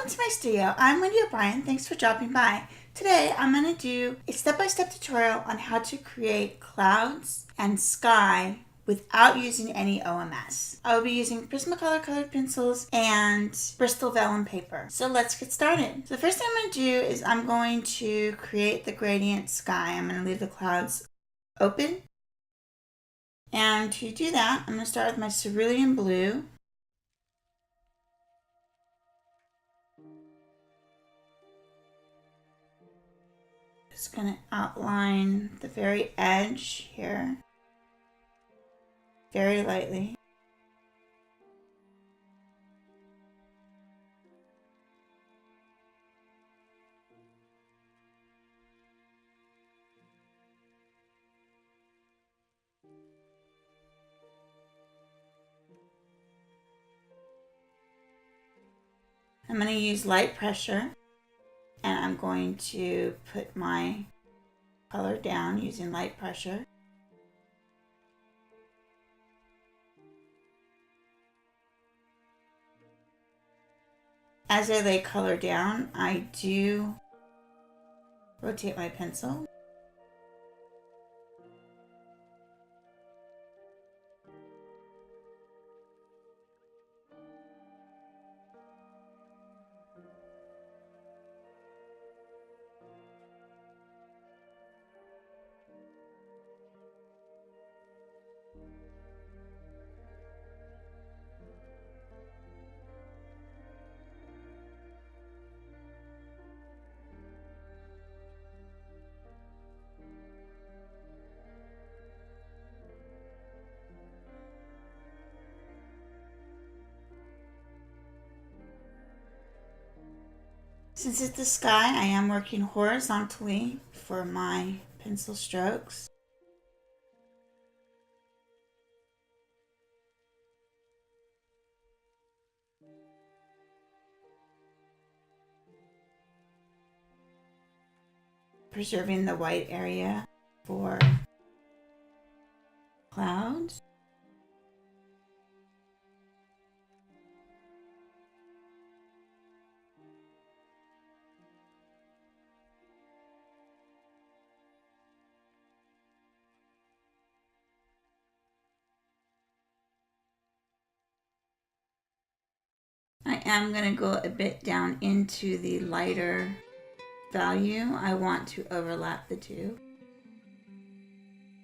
Welcome to my studio. I'm Wendy O'Brien. Thanks for dropping by. Today I'm going to do a step-by-step tutorial on how to create clouds and sky without using any OMS. I will be using Prismacolor colored pencils and Bristol Vellum paper. So let's get started. So the first thing I'm going to do is I'm going to create the gradient sky. I'm going to leave the clouds open. And to do that, I'm going to start with my Cerulean blue. Just going to outline the very edge here very lightly. I'm going to use light pressure, and I'm going to put my color down using light pressure. As I lay color down, I do rotate my pencil. Since it's the sky, I am working horizontally for my pencil strokes. Preserving the white area for clouds. I am going to go a bit down into the lighter value. I want to overlap the two.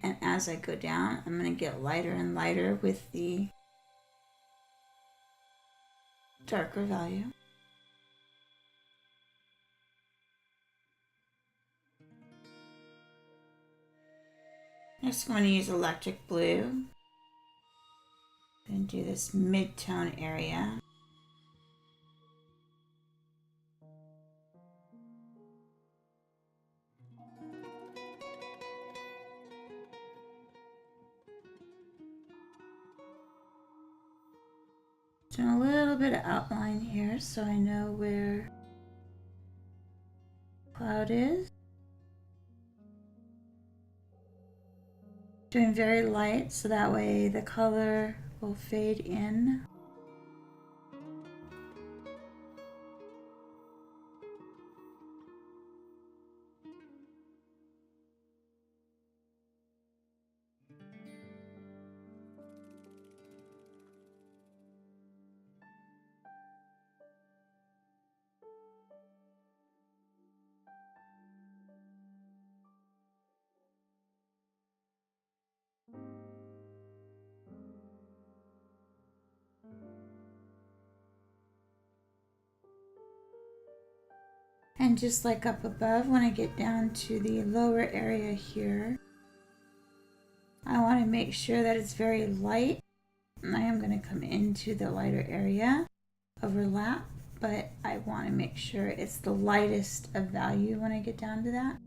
And as I go down, I'm going to get lighter and lighter with the darker value. Next, I'm going to use electric blue and do this mid-tone area. Doing a little bit of outline here so I know where cloud is. Doing very light so that way the color will fade in. And just like up above, when I get down to the lower area here, I want to make sure that it's very light. And I am going to come into the lighter area, overlap, but I want to make sure it's the lightest of value when I get down to that.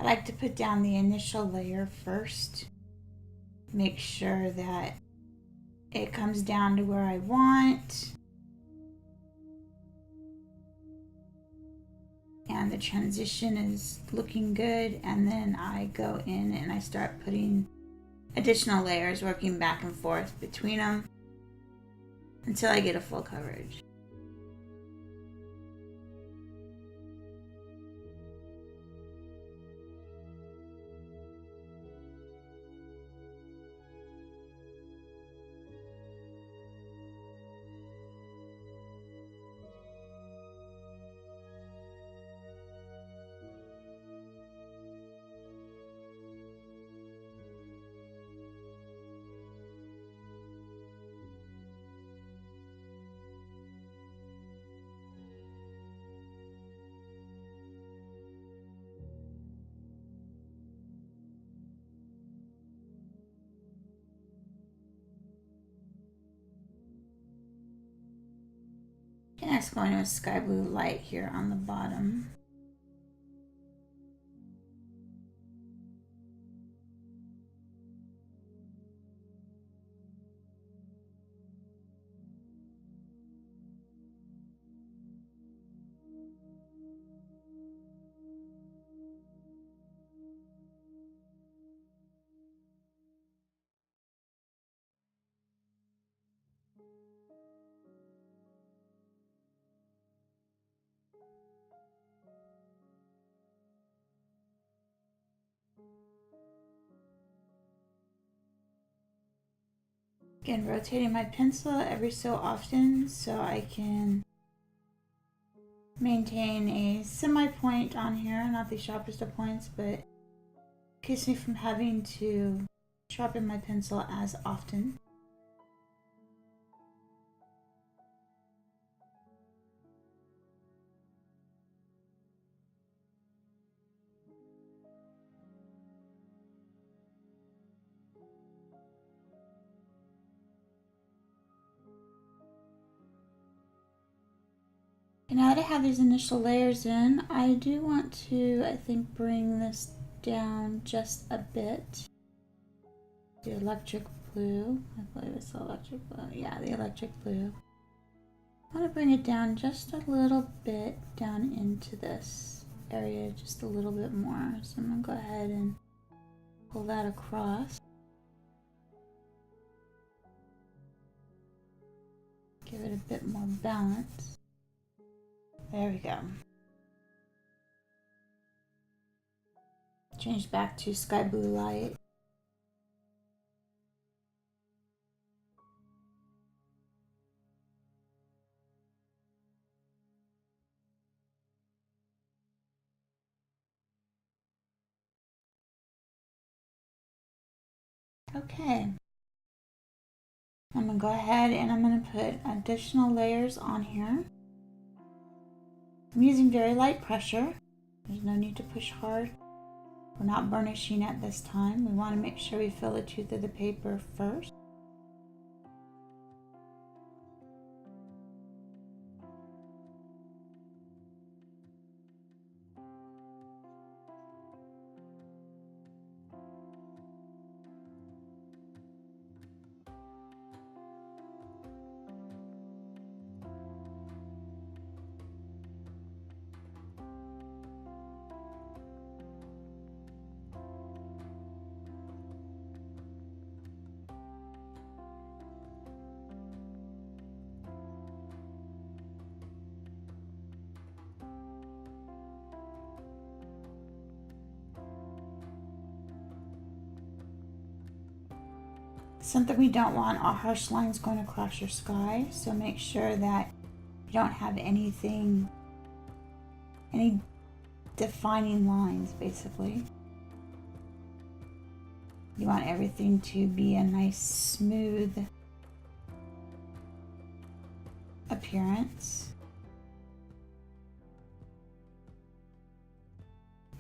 I like to put down the initial layer first. Make sure that it comes down to where I want. And the transition is looking good. And then I go in and I start putting additional layers, working back and forth between them until I get a full coverage. And it's going to a sky blue light here on the bottom. Again, rotating my pencil every so often so I can maintain a semi-point on here, not the sharpest of points, but keeps me from having to sharpen my pencil as often. And now that I have these initial layers in, I do want to, I think, bring this down just a bit. The electric blue, I believe it's the electric blue. Yeah, the electric blue. I want to bring it down just a little bit down into this area, just a little bit more. So I'm going to go ahead and pull that across. Give it a bit more balance. There we go. Change back to sky blue light. Okay. I'm going to go ahead and I'm going to put additional layers on here. I'm using very light pressure. There's no need to push hard. We're not burnishing at this time. We want to make sure we fill the tooth of the paper first. Something we don't want are harsh lines going across your sky, so make sure that you don't have any defining lines, basically. You want everything to be a nice smooth appearance.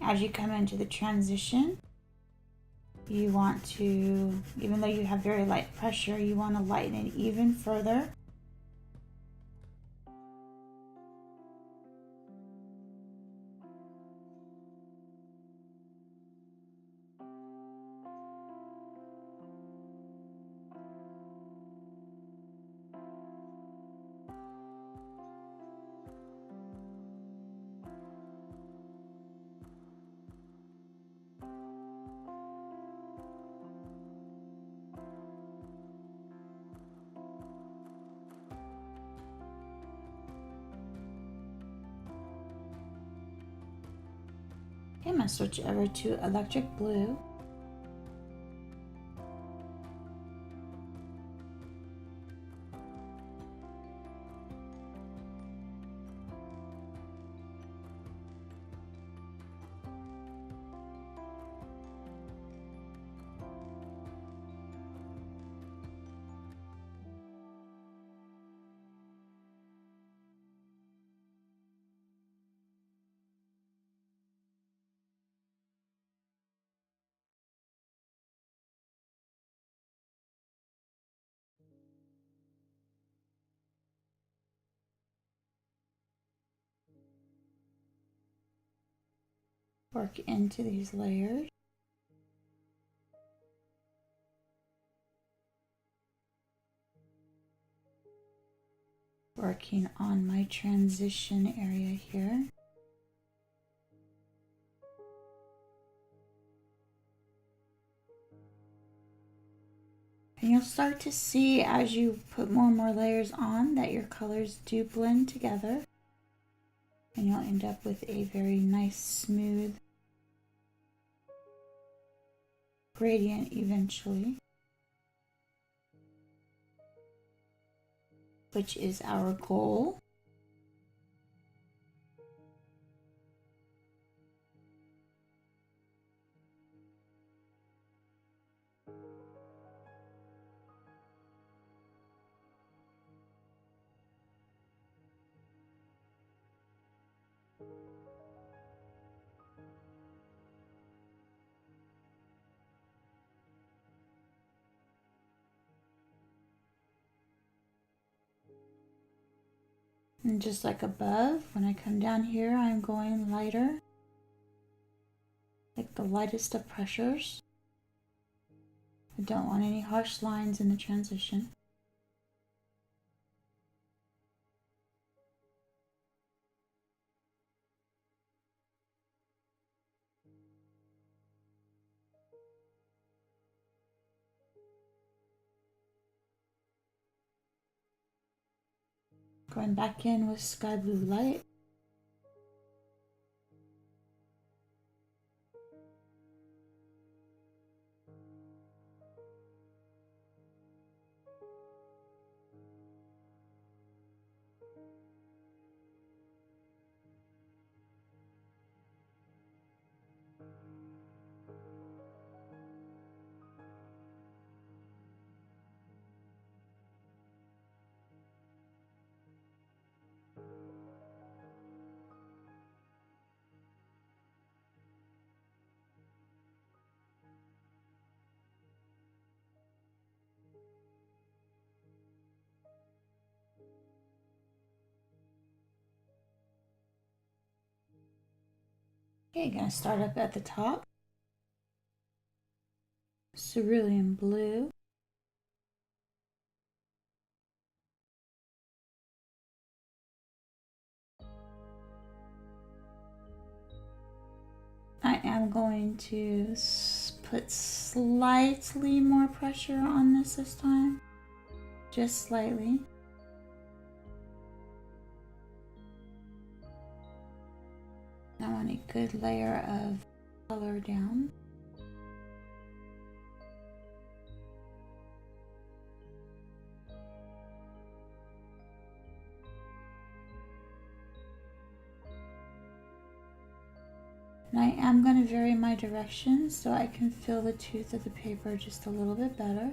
As you come into the transition, you want to, even though you have very light pressure, you want to lighten it even further. Okay, I'm going to switch over to electric blue. Work into these layers. Working on my transition area here. And you'll start to see as you put more and more layers on that your colors do blend together. And you'll end up with a very nice, smooth gradient eventually, which is our goal. And just like above, when I come down here, I'm going lighter, like the lightest of pressures. I don't want any harsh lines in the transition. Going back in with sky blue light. Okay, gonna start up at the top. Cerulean blue. I am going to put slightly more pressure on this time, just slightly. I want a good layer of color down. And I am going to vary my direction so I can feel the tooth of the paper just a little bit better.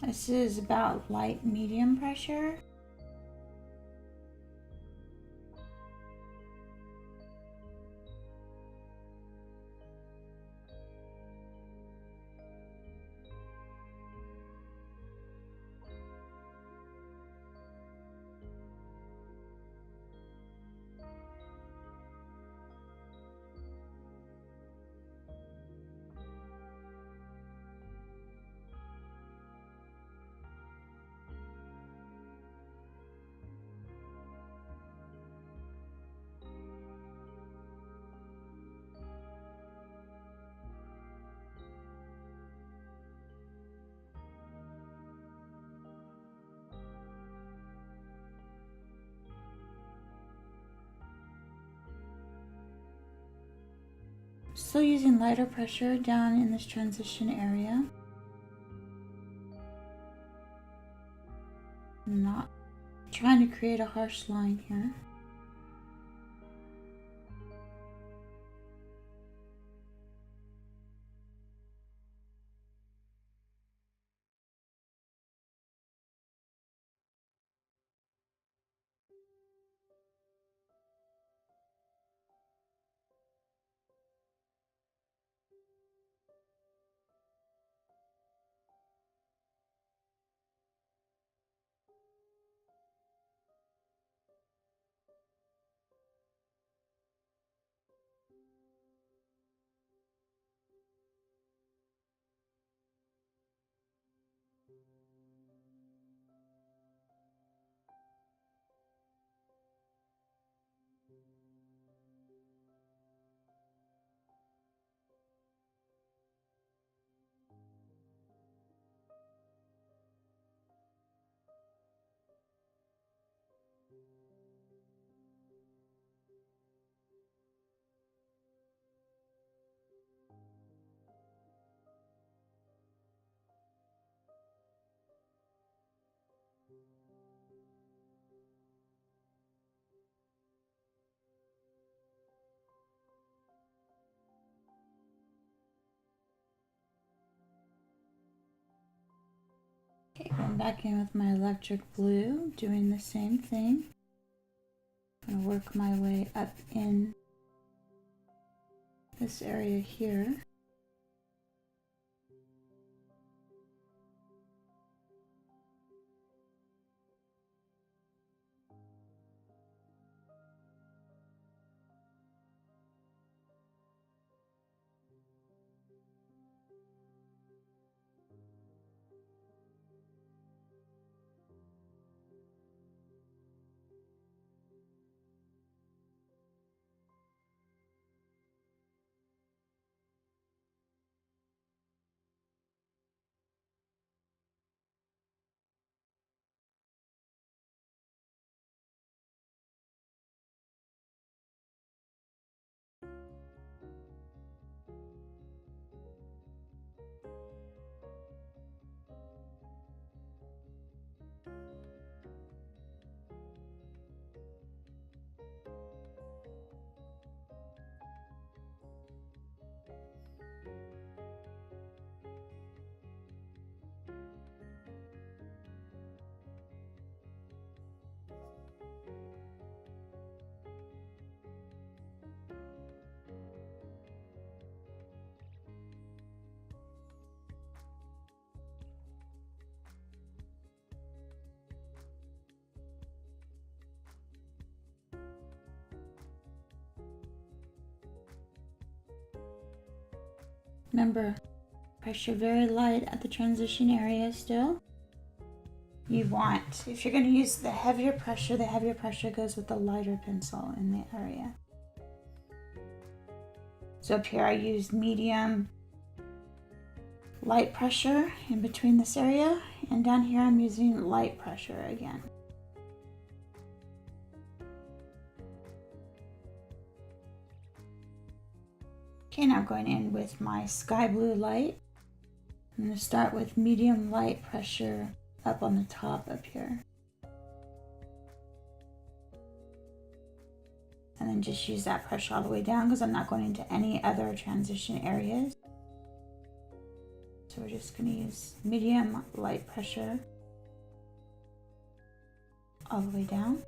This is about light medium pressure. Still using lighter pressure down in this transition area. I'm not trying to create a harsh line here. Okay, going back in with my electric blue, doing the same thing. I'm going to work my way up in this area here. Remember, pressure very light at the transition area still. You want, if you're going to use the heavier pressure goes with the lighter pencil in the area. So up here I used medium light pressure in between this area, and down here I'm using light pressure again. Okay, now I'm going in with my sky blue light. I'm going to start with medium light pressure up on the top up here. And then just use that pressure all the way down because I'm not going into any other transition areas. So we're just going to use medium light pressure all the way down.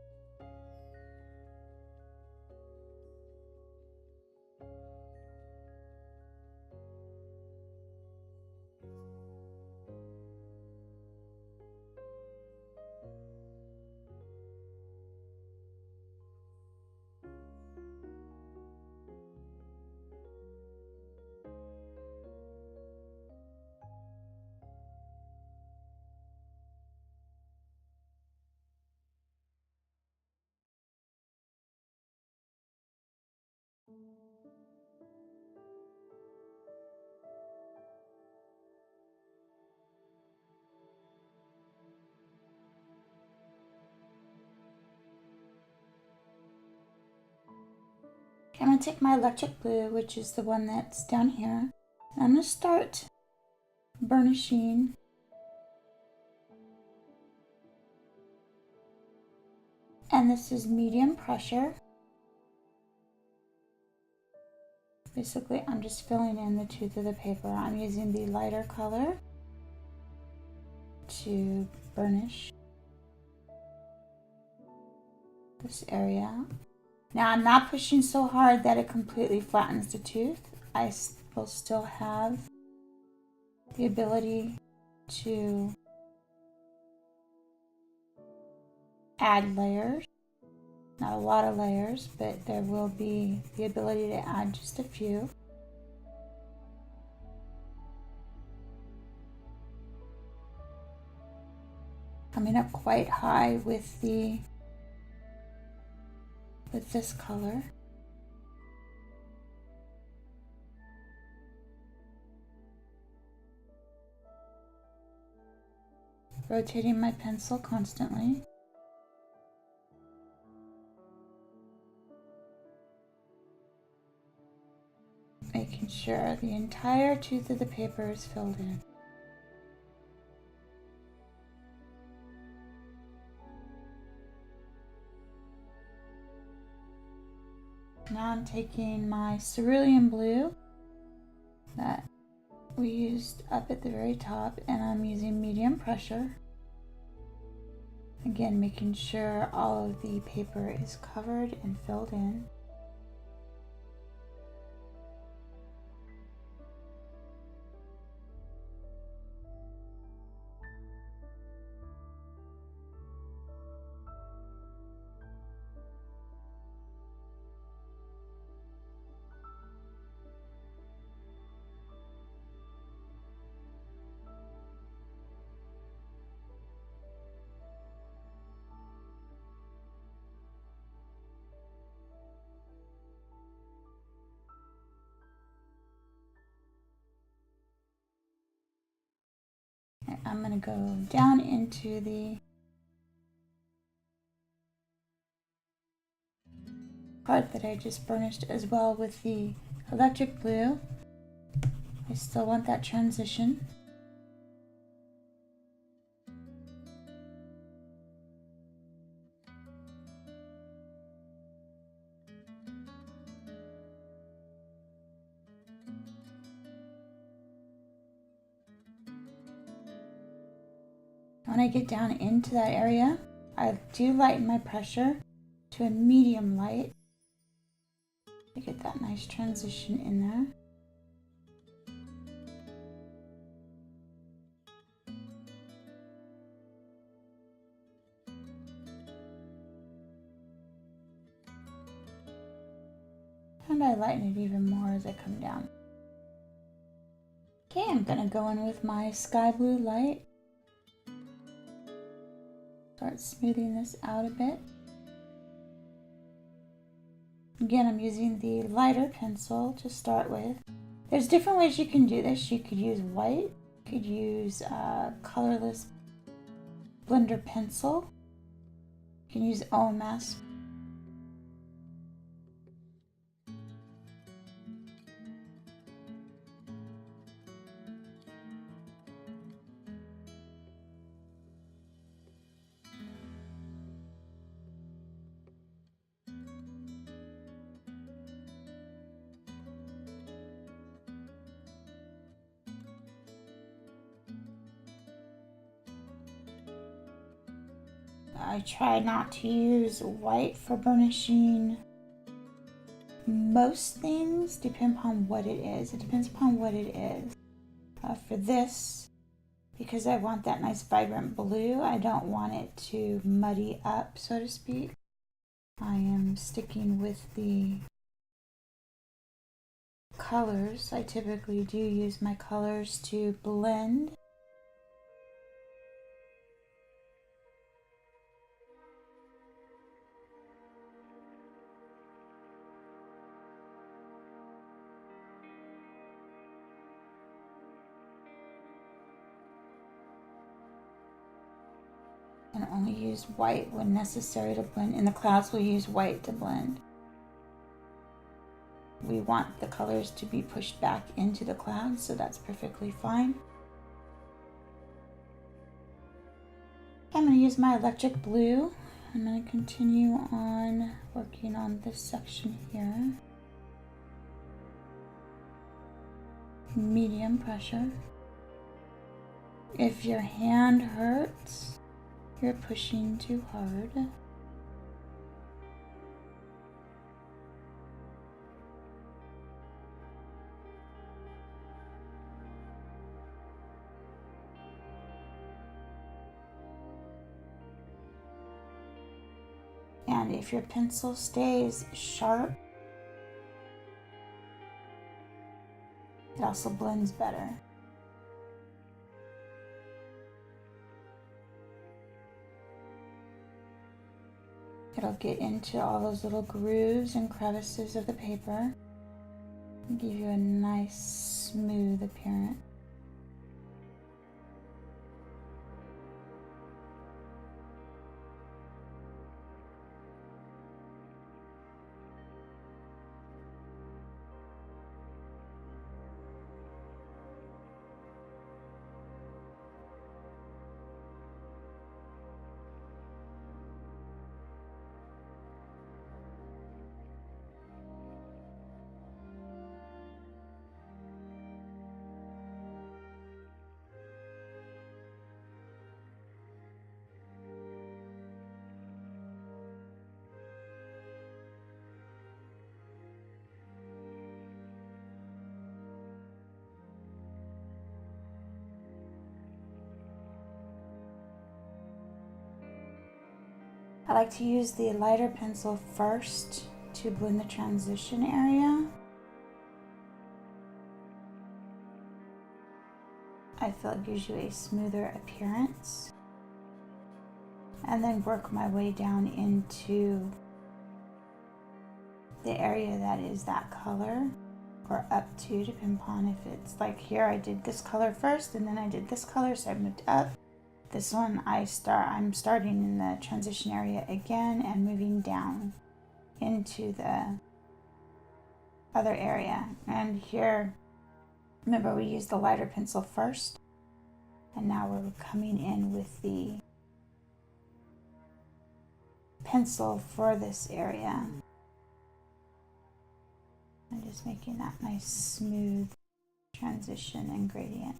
Okay, I'm going to take my electric blue, which is the one that's down here. And I'm going to start burnishing. And this is medium pressure. Basically, I'm just filling in the tooth of the paper. I'm using the lighter color to burnish this area. Now I'm not pushing so hard that it completely flattens the tooth. I will still have the ability to add layers. Not a lot of layers, but there will be the ability to add just a few. Coming up quite high with this color. Rotating my pencil constantly. Making sure the entire tooth of the paper is filled in. Now I'm taking my cerulean blue that we used up at the very top, and I'm using medium pressure. Again, making sure all of the paper is covered and filled in. I'm going to go down into the part that I just burnished as well with the electric blue. I still want that transition. When I get down into that area, I do lighten my pressure to a medium light to get that nice transition in there. And I lighten it even more as I come down. Okay, I'm gonna go in with my sky blue light. Start smoothing this out a bit. Again, I'm using the lighter pencil to start with. There's different ways you can do this. You could use white, you could use a colorless blender pencil, you can use OMS. I try not to use white for burnishing most things, depending upon what it is. It depends upon what it is. For this, because I want that nice vibrant blue, I don't want it to muddy up, so to speak. I am sticking with the colors. I typically do use my colors to blend. And only use white when necessary to blend. In the clouds, we'll use white to blend. we want the colors to be pushed back into the clouds, so that's perfectly fine. I'm going to use my electric blue. I'm going to continue on working on this section here. Medium pressure. If your hand hurts, you're pushing too hard. And if your pencil stays sharp, it also blends better. It'll get into all those little grooves and crevices of the paper and give you a nice smooth appearance. I like to use the lighter pencil first to blend the transition area. I feel it gives you a smoother appearance. And then work my way down into the area that is that color, or up to, depending upon if it's like here I did this color first and then I did this color, so I moved up. This one I'm starting in the transition area again and moving down into the other area. And here, remember we used the lighter pencil first, and now we're coming in with the pencil for this area. And just making that nice smooth transition and gradient.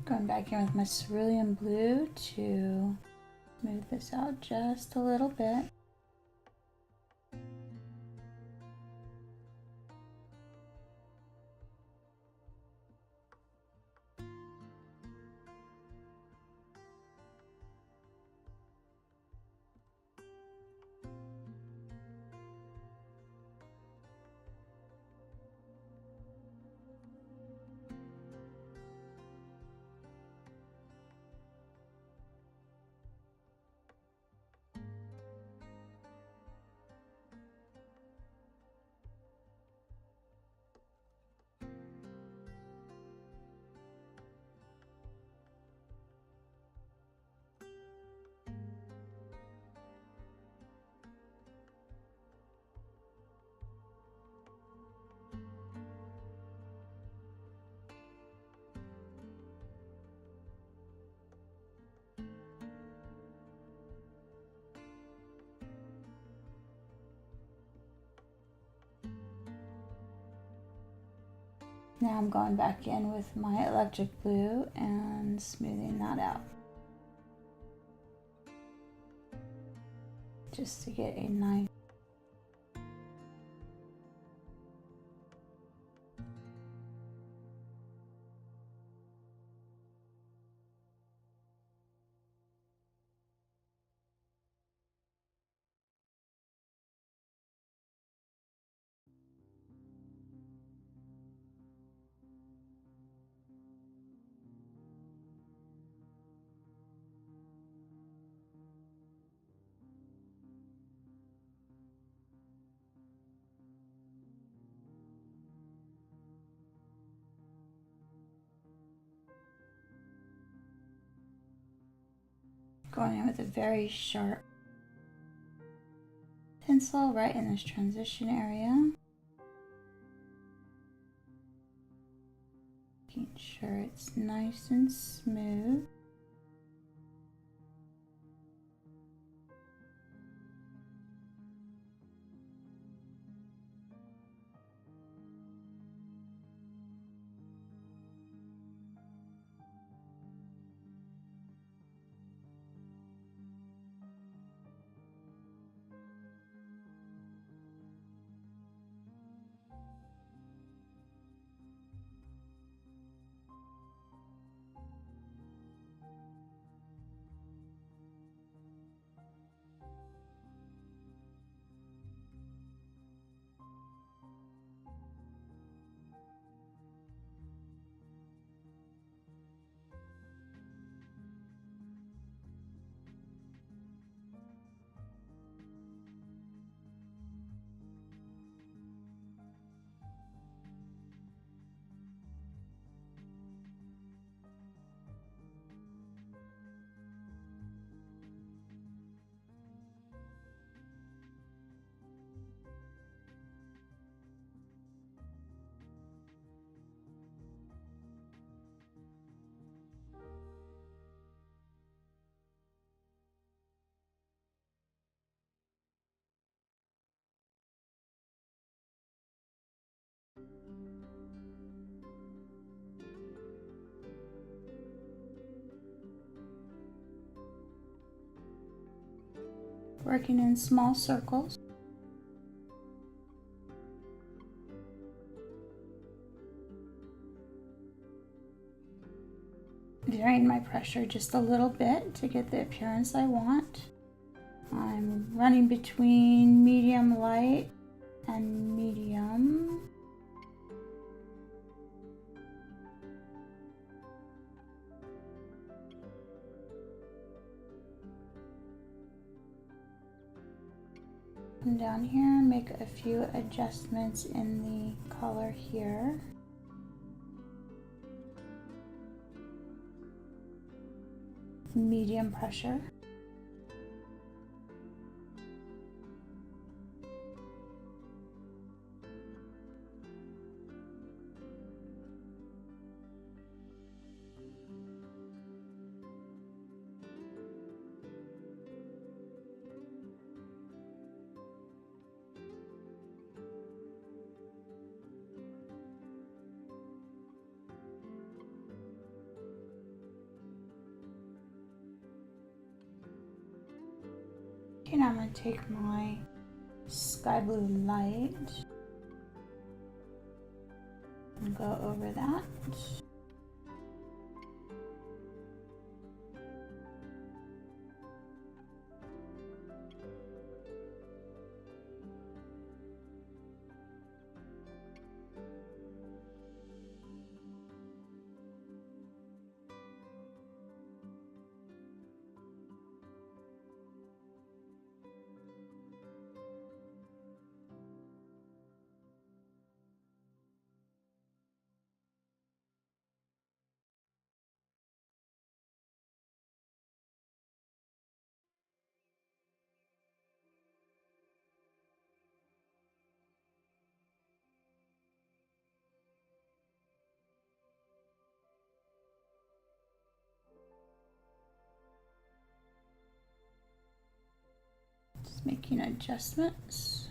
Going back in with my cerulean blue to smooth this out just a little bit. Now I'm going back in with my electric blue and smoothing that out. Just to get a nice going in with a very sharp pencil right in this transition area. Making sure it's nice and smooth. Working in small circles. Varying my pressure just a little bit to get the appearance I want. I'm running between medium light and medium. Come down here, make a few adjustments in the color here. Medium pressure. Okay, now I'm going to take my sky blue light and go over that. Just making adjustments.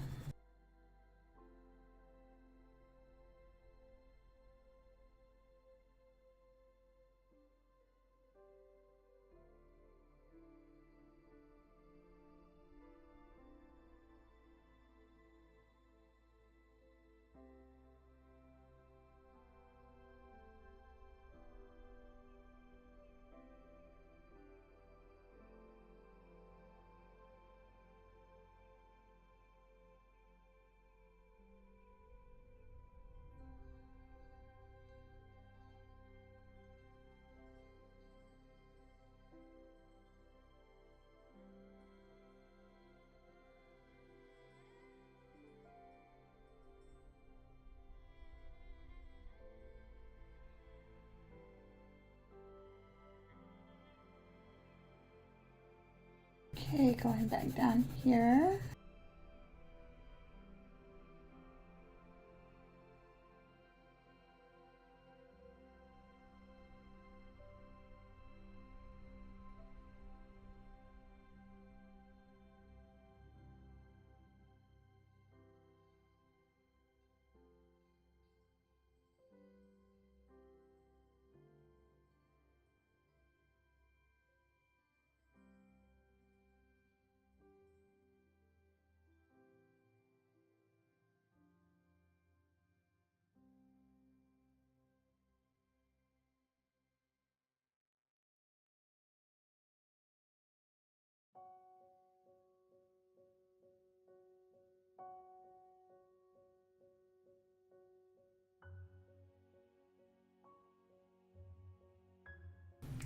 Okay, going back down here.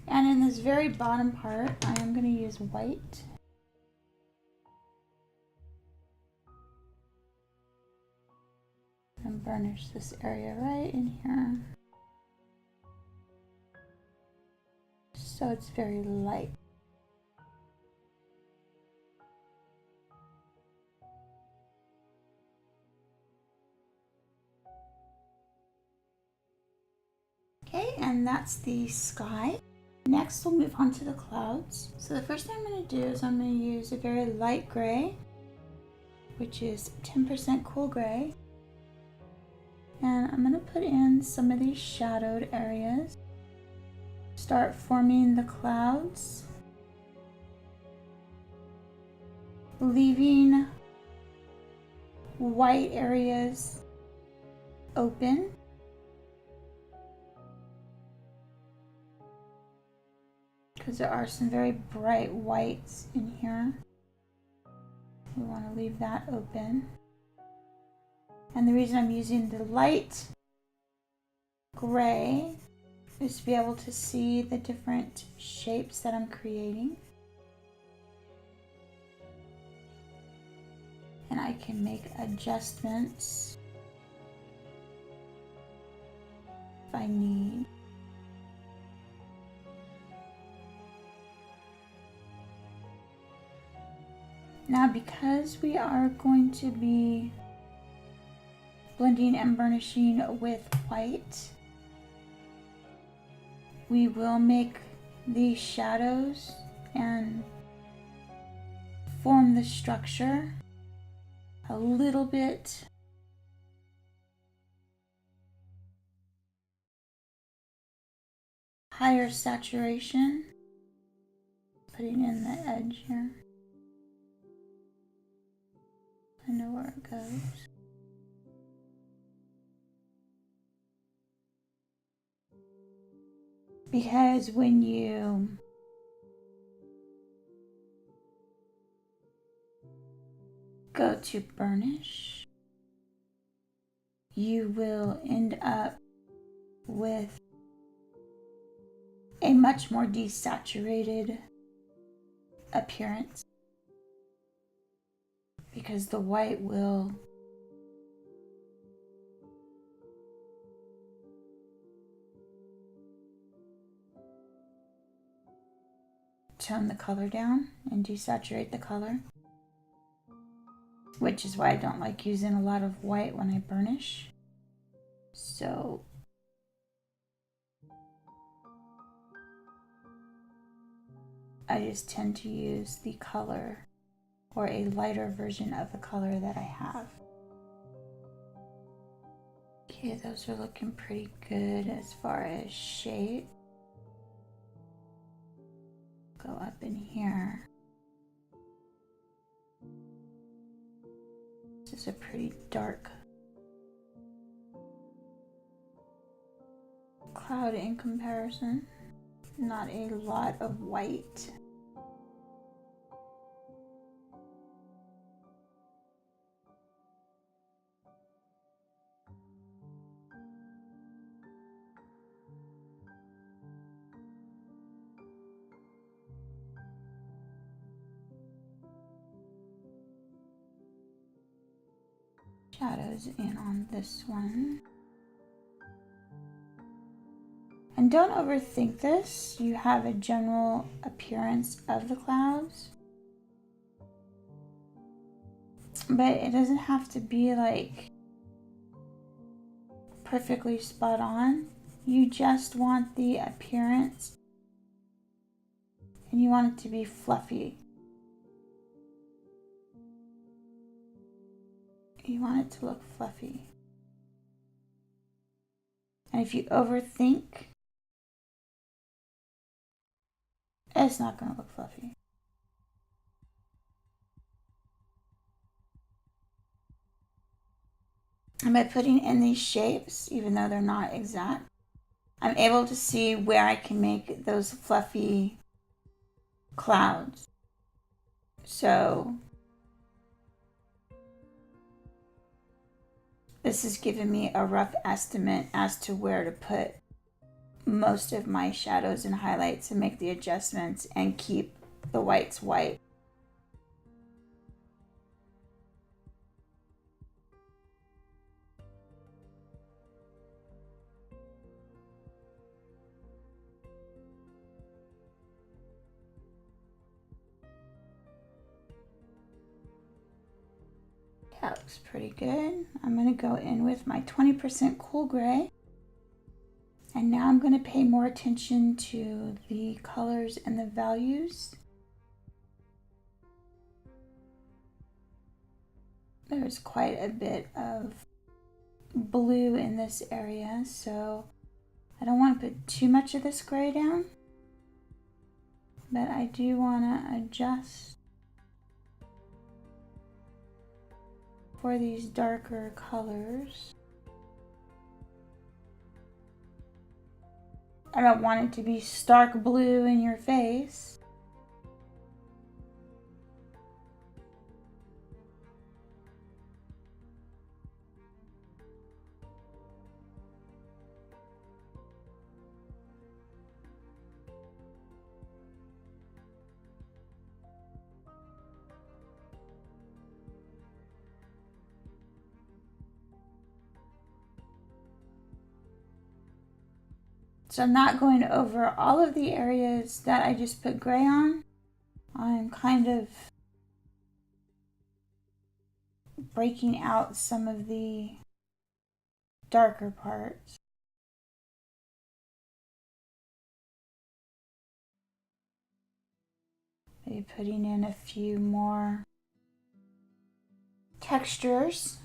And in this very bottom part, I am going to use white. And burnish this area right in here. So it's very light. Okay, and that's the sky. Next, we'll move on to the clouds. So the first thing I'm going to do is I'm going to use a very light gray, which is 10% cool gray. And I'm going to put in some of these shadowed areas. Start forming the clouds, leaving white areas open. Because there are some very bright whites in here. We want to leave that open. And the reason I'm using the light gray is to be able to see the different shapes that I'm creating. And I can make adjustments if I need. Now, because we are going to be blending and burnishing with white, we will make these shadows and form the structure a little bit higher saturation, putting in the edge here. I know where it goes. Because when you go to burnish, you will end up with a much more desaturated appearance, because the white will tone the color down and desaturate the color, which is why I don't like using a lot of white when I burnish. So I just tend to use the color or a lighter version of the color that I have. Okay, those are looking pretty good as far as shape. Go up in here. This is a pretty dark cloud in comparison. Not a lot of white. Shadows in on this one. And don't overthink this. You have a general appearance of the clouds. But it doesn't have to be like perfectly spot on. You just want the appearance and you want it to be fluffy. You want it to look fluffy. And if you overthink, it's not going to look fluffy. And by putting in these shapes, even though they're not exact, I'm able to see where I can make those fluffy clouds. So this has given me a rough estimate as to where to put most of my shadows and highlights and make the adjustments and keep the whites white. That looks pretty good. I'm going to go in with my 20% cool gray. And now I'm going to pay more attention to the colors and the values. There's quite a bit of blue in this area, so I don't want to put too much of this gray down. But I do want to adjust for these darker colors. I don't want it to be stark blue in your face. So I'm not going over all of the areas that I just put gray on. I'm kind of breaking out some of the darker parts. Maybe putting in a few more textures.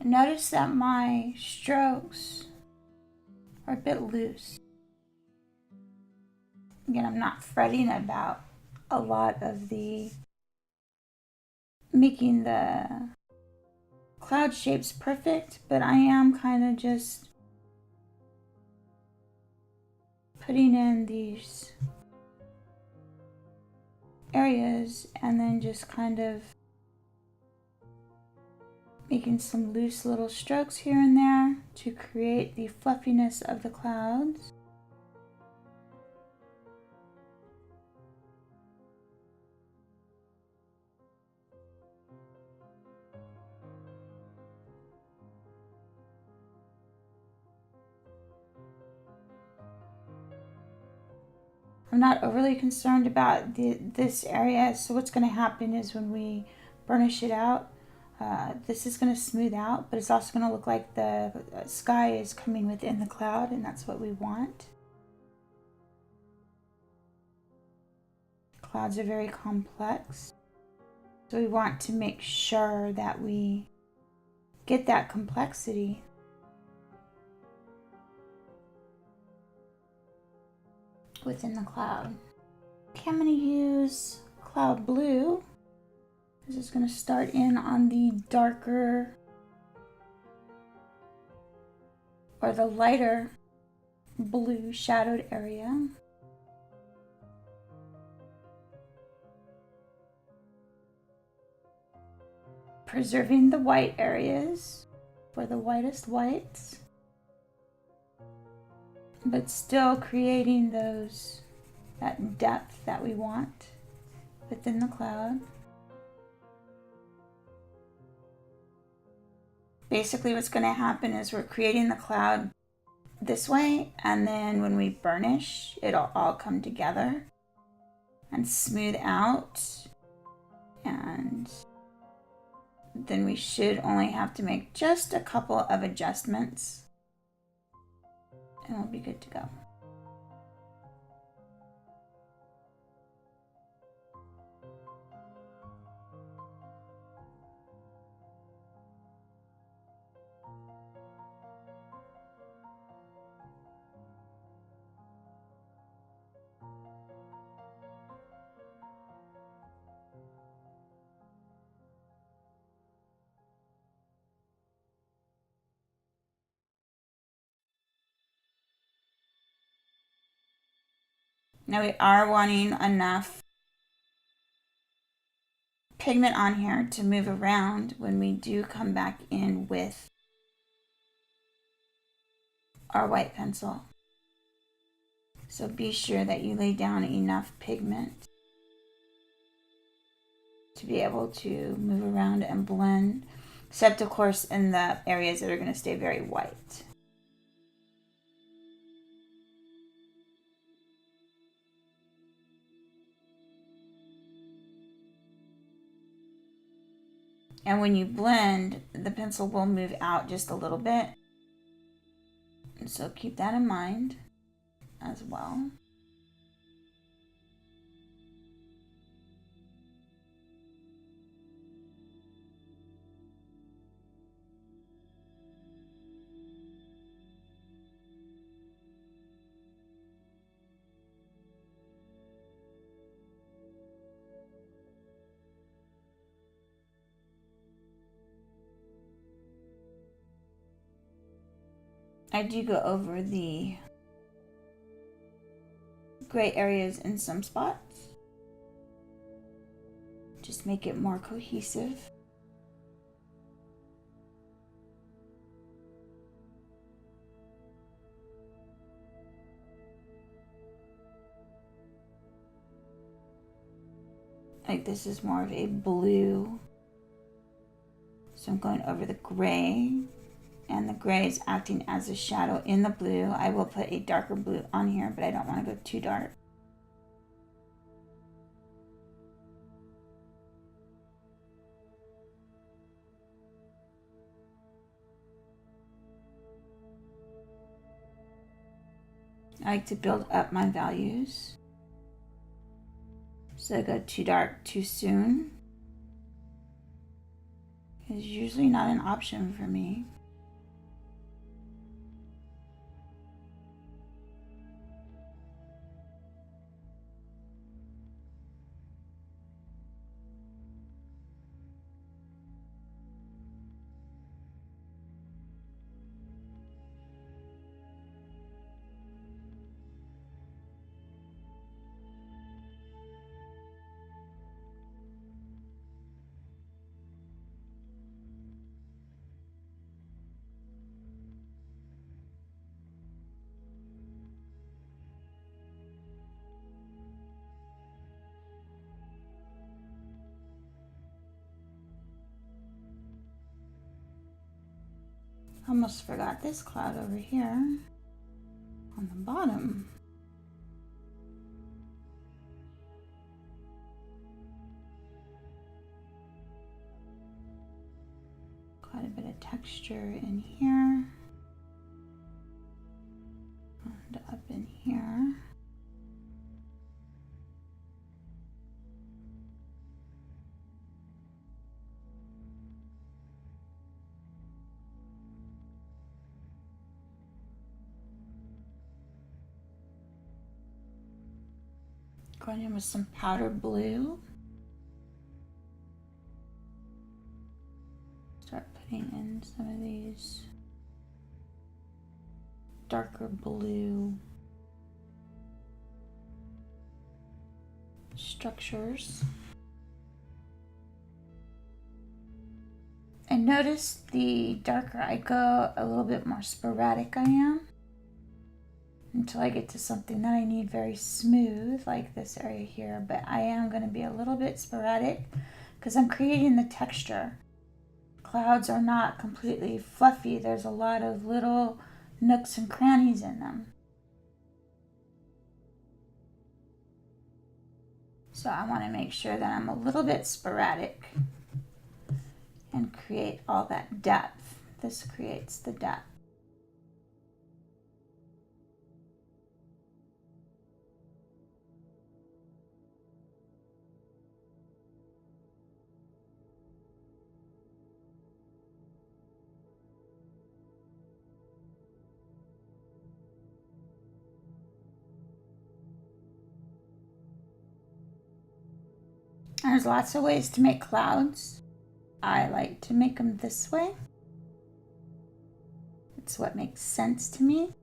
Notice that my strokes are a bit loose. Again, I'm not fretting about a lot of the making the cloud shapes perfect, but I am kind of just putting in these areas and then just kind of making some loose little strokes here and there to create the fluffiness of the clouds. I'm not overly concerned about this area, so what's going to happen is when we burnish it out, this is going to smooth out, but it's also going to look like the sky is coming within the cloud, and that's what we want. Clouds are very complex, so we want to make sure that we get that complexity. Within the cloud. Okay, I'm going to use cloud blue. This is going to start in on the darker or the lighter blue shadowed area. Preserving the white areas for the whitest whites, but still creating that depth that we want within the cloud. Basically what's going to happen is we're creating the cloud this way, and then when we burnish, it'll all come together and smooth out, and then we should only have to make just a couple of adjustments and we'll be good to go. Now we are wanting enough pigment on here to move around when we do come back in with our white pencil. So be sure that you lay down enough pigment to be able to move around and blend, except of course in the areas that are going to stay very white. And when you blend, the pencil will move out just a little bit. And so keep that in mind as well. I do go over the gray areas in some spots. Just make it more cohesive. Like this is more of a blue. So I'm going over the gray, and the gray is acting as a shadow in the blue. I will put a darker blue on here, but I don't want to go too dark. I like to build up my values. So I go too dark too soon is usually not an option for me. Almost forgot this cloud over here on the bottom. Quite a bit of texture in here and up in here. Going in with some powder blue. Start putting in some of these darker blue structures. And notice the darker I go, a little bit more sporadic I am, until I get to something that I need very smooth, like this area here. But I am going to be a little bit sporadic because I'm creating the texture. Clouds are not completely fluffy. There's a lot of little nooks and crannies in them. So I want to make sure that I'm a little bit sporadic and create all that depth. This creates the depth. And there's lots of ways to make clouds. I like to make them this way. It's what makes sense to me.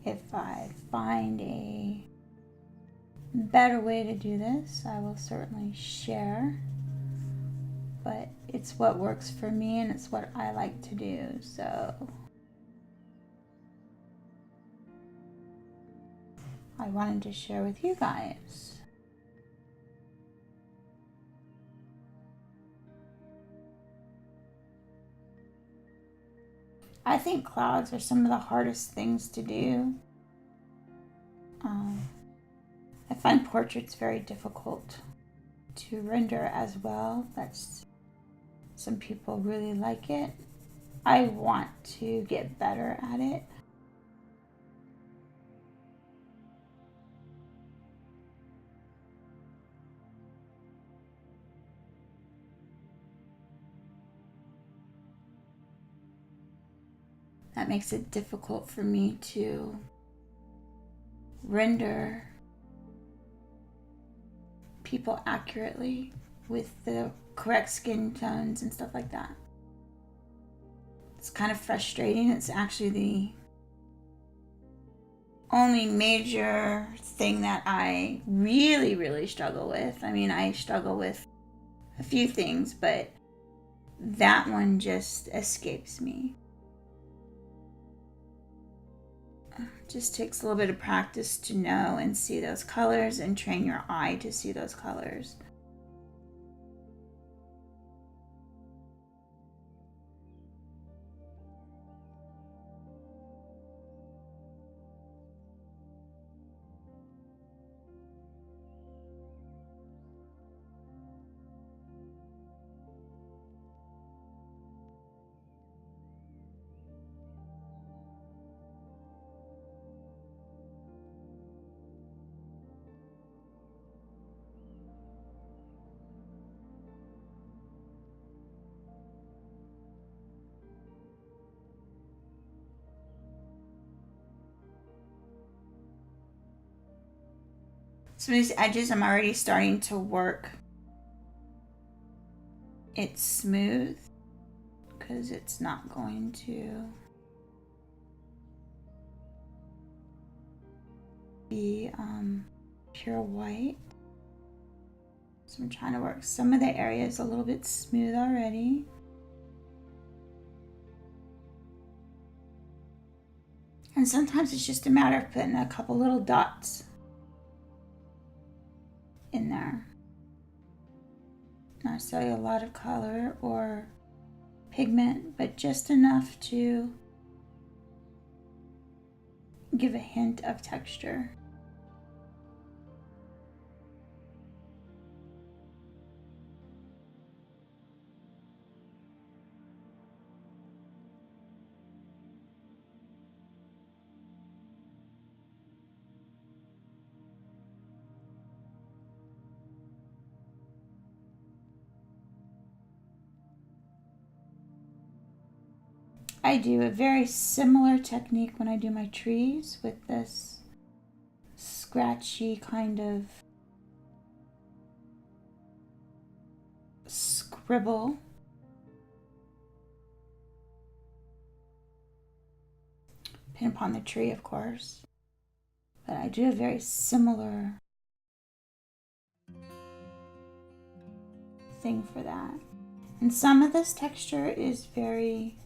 If I find a better way to do this, I will certainly share. But it's what works for me and it's what I like to do, so I wanted to share with you guys. I think clouds are some of the hardest things to do. I find portraits very difficult to render as well. Some people really like it. I want to get better at it. That makes it difficult for me to render people accurately with the correct skin tones and stuff like that. It's kind of frustrating. It's actually the only major thing that I really struggle with. I mean, I struggle with a few things, but that one just escapes me. Just takes a little bit of practice to know and see those colors and train your eye to see those colors. Some of these edges I'm already starting to work it smooth because it's not going to be pure white. So I'm trying to work some of the areas a little bit smooth already. And sometimes it's just a matter of putting a couple little dots in there. Not necessarily a lot of color or pigment, but just enough to give a hint of texture. I do a very similar technique when I do my trees with this scratchy kind of scribble. Pin upon the tree, of course. But I do a very similar thing for that. And some of this texture is very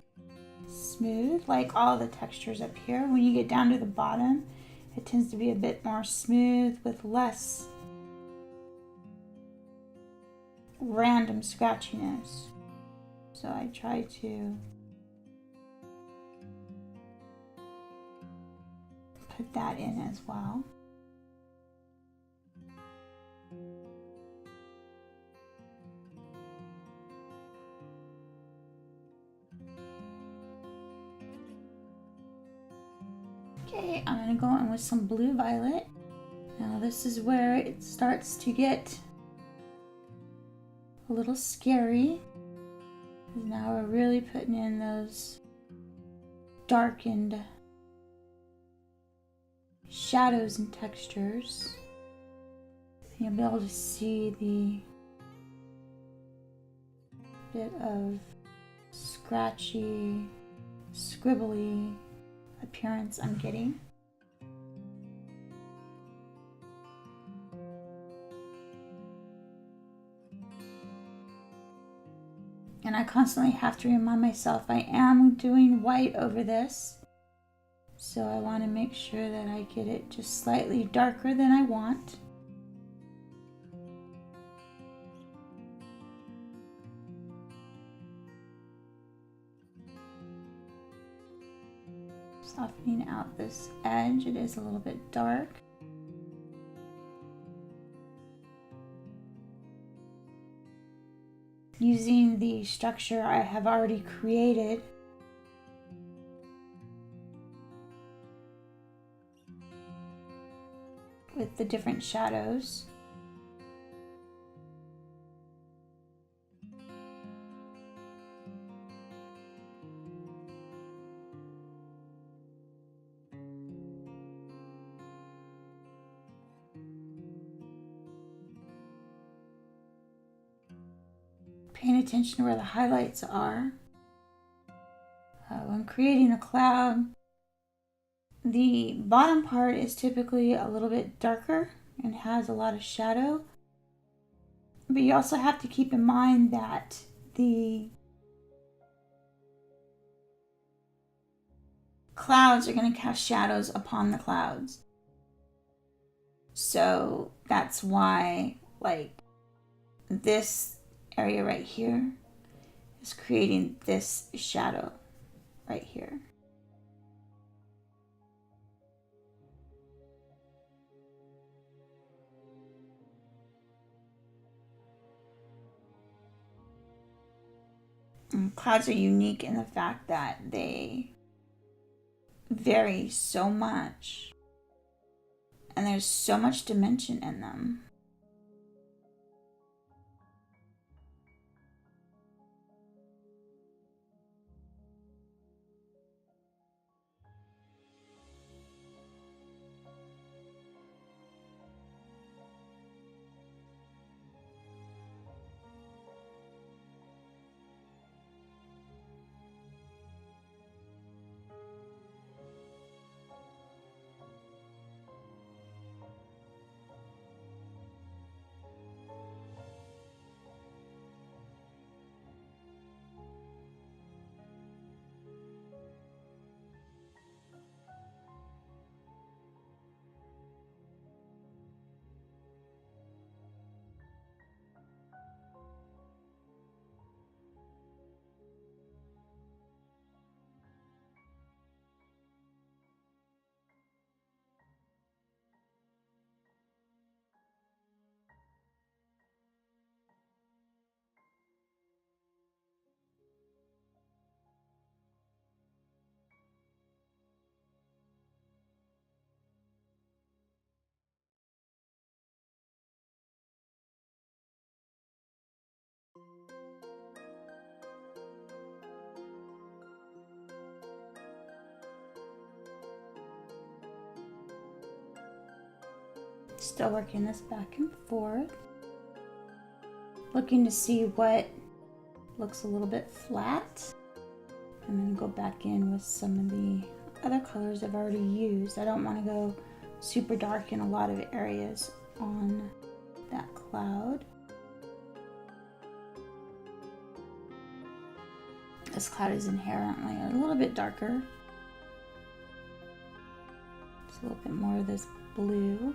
smooth, like all the textures up here. When you get down to the bottom, it tends to be a bit more smooth with less random scratchiness. So I try to put that in as well. Okay, I'm going to go in with some blue violet. Now this is where it starts to get a little scary. Now we're really putting in those darkened shadows and textures. You'll be able to see the bit of scratchy, scribbly appearance I'm getting. And I constantly have to remind myself I am doing white over this. So I want to make sure that I get it just slightly darker than I want. Softening out this edge, it is a little bit dark. Using the structure I have already created, with the different shadows. Paying attention to where the highlights are. When creating a cloud, the bottom part is typically a little bit darker and has a lot of shadow. But you also have to keep in mind that the clouds are going to cast shadows upon the clouds. So that's why, like, this area right here is creating this shadow right here. And clouds are unique in the fact that they vary so much, and there's so much dimension in them. Still working this back and forth. Looking to see what looks a little bit flat. I'm going to go back in with some of the other colors I've already used. I don't want to go super dark in a lot of areas on that cloud. This cloud is inherently a little bit darker. Just a little bit more of this blue.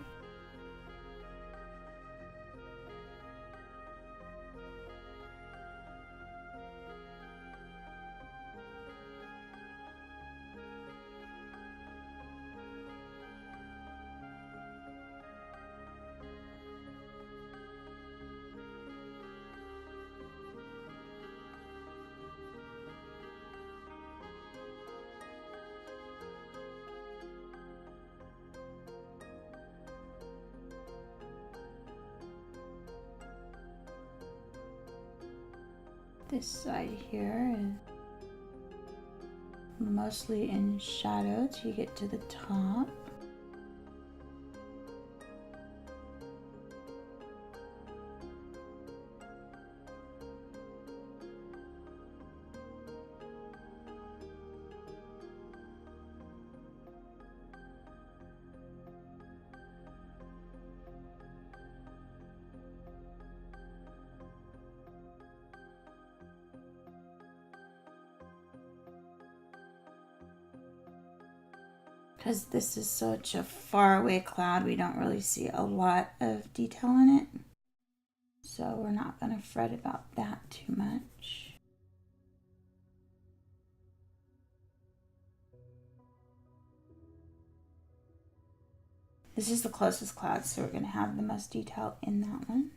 This side here is mostly in shadow till you get to the top. Because this is such a far away cloud, we don't really see a lot of detail in it. So we're not going to fret about that too much. This is the closest cloud, so we're going to have the most detail in that one.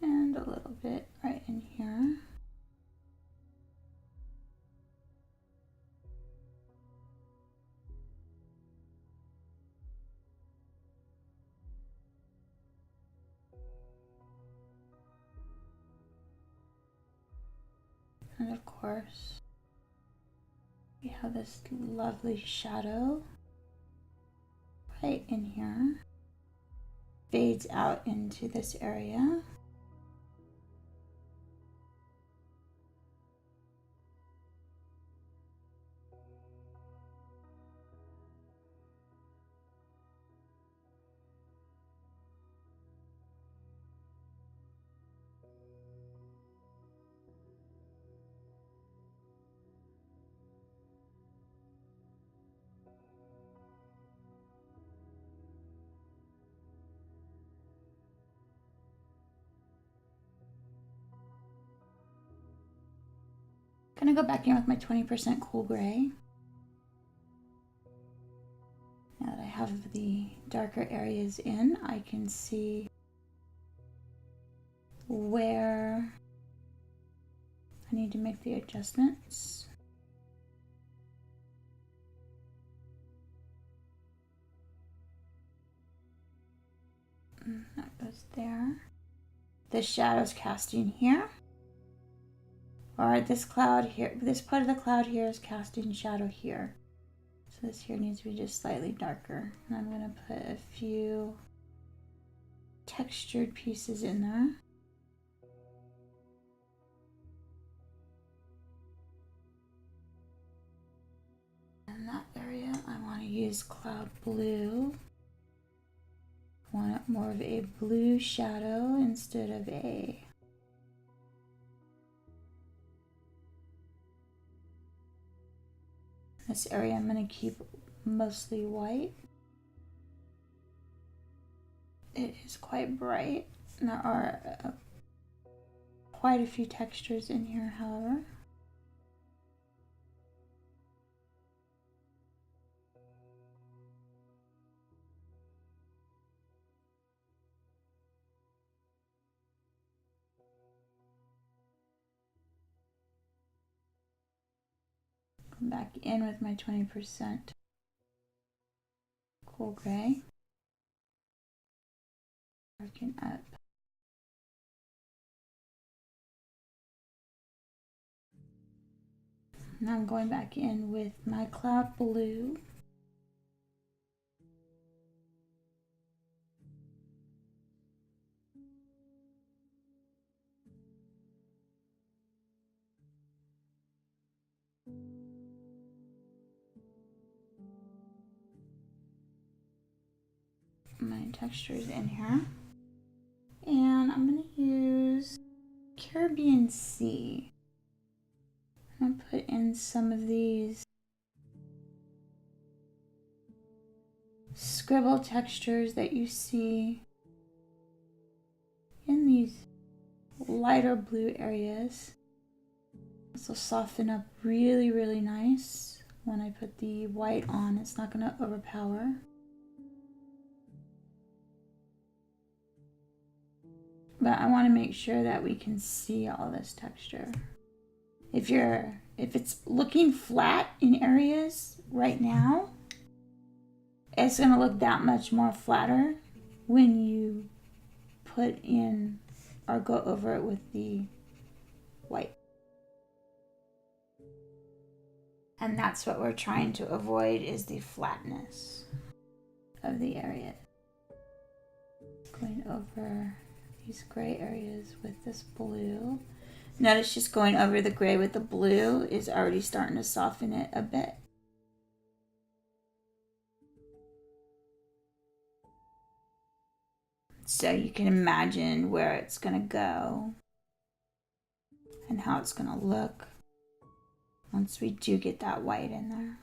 And a little bit right in here. And of course, we have this lovely shadow right in here. Fades out into this area. Gonna go back in with my 20% cool gray. Now that I have the darker areas in, I can see where I need to make the adjustments. That goes there. The shadow's casting here. Or this cloud here, this part of the cloud here is casting shadow here. So this here needs to be just slightly darker. And I'm going to put a few textured pieces in there. In that area, I want to use cloud blue. I want more of a blue shadow instead of a this area I'm going to keep mostly white. It is quite bright. There are quite a few textures in here, however. Come back in with my 20% cool gray. Darken up. Now I'm going back in with my cloud blue. My textures in here. And I'm going to use Carribean Sea. I'm going to put in some of these scribble textures that you see in these lighter blue areas. This will soften up really, really nice when I put the white on. It's not going to overpower. But I want to make sure that we can see all this texture. If it's looking flat in areas right now, it's going to look that much more flatter when you put in or go over it with the white. And that's what we're trying to avoid, is the flatness of the area. Going over these gray areas with this blue. Notice just going over the gray with the blue is already starting to soften it a bit. So you can imagine where it's going to go and how it's going to look once we do get that white in there.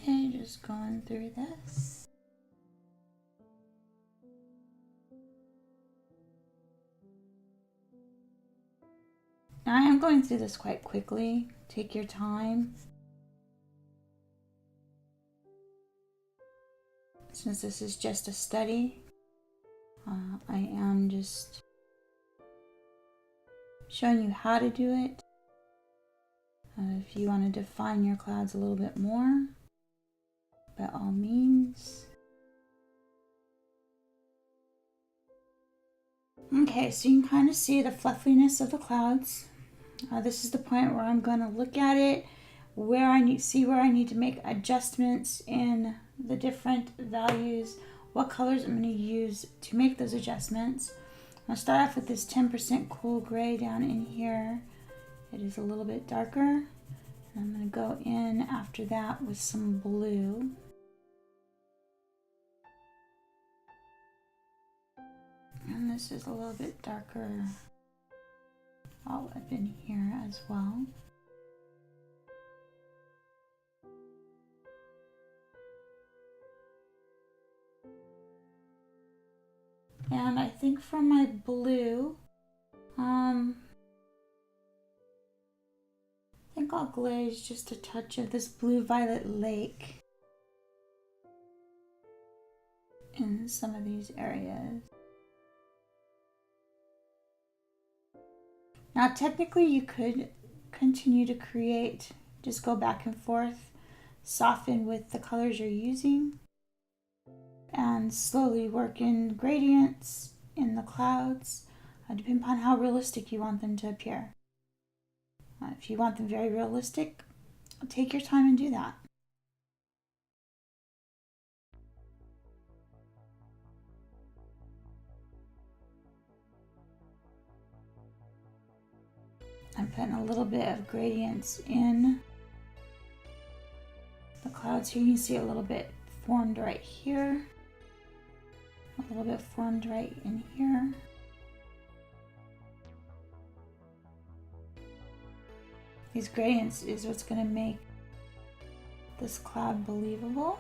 Okay, just going through this. Now I am going through this quite quickly. Take your time. Since this is just a study, I am just showing you how to do it. If you want to define your clouds a little bit more, by all means. Okay, so you can kind of see the fluffiness of the clouds. This is the point where I'm going to look at it, where I need to make adjustments in the different values, what colors I'm going to use to make those adjustments. I'll start off with this 10% cool gray down in here. It is a little bit darker. And I'm going to go in after that with some blue. And this is a little bit darker all up in here as well. And I think for my blue, I think I'll glaze just a touch of this blue-violet lake in some of these areas. Now, technically, you could continue to create, just go back and forth, soften with the colors you're using, and slowly work in gradients in the clouds, depending upon how realistic you want them to appear. If you want them very realistic, take your time and do that. I'm putting a little bit of gradients in the clouds here. You can see a little bit formed right here. A little bit formed right in here. These gradients is what's going to make this cloud believable.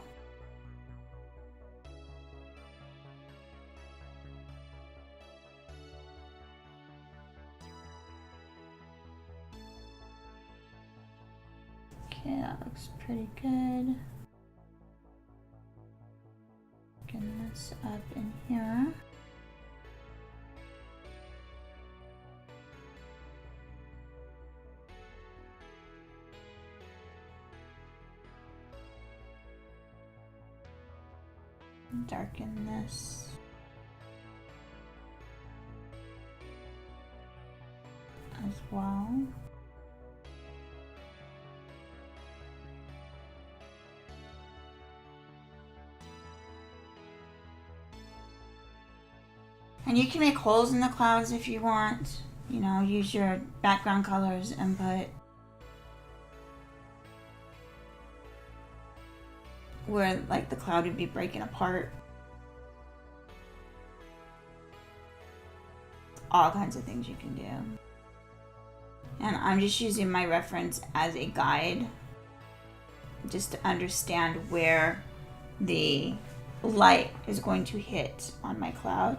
Okay, that looks pretty good. Getting this up in here. Darken this. As well. And you can make holes in the clouds if you want. You know, use your background colors input. Where like the cloud would be breaking apart. All kinds of things you can do. And I'm just using my reference as a guide. Just to understand where the light is going to hit on my cloud.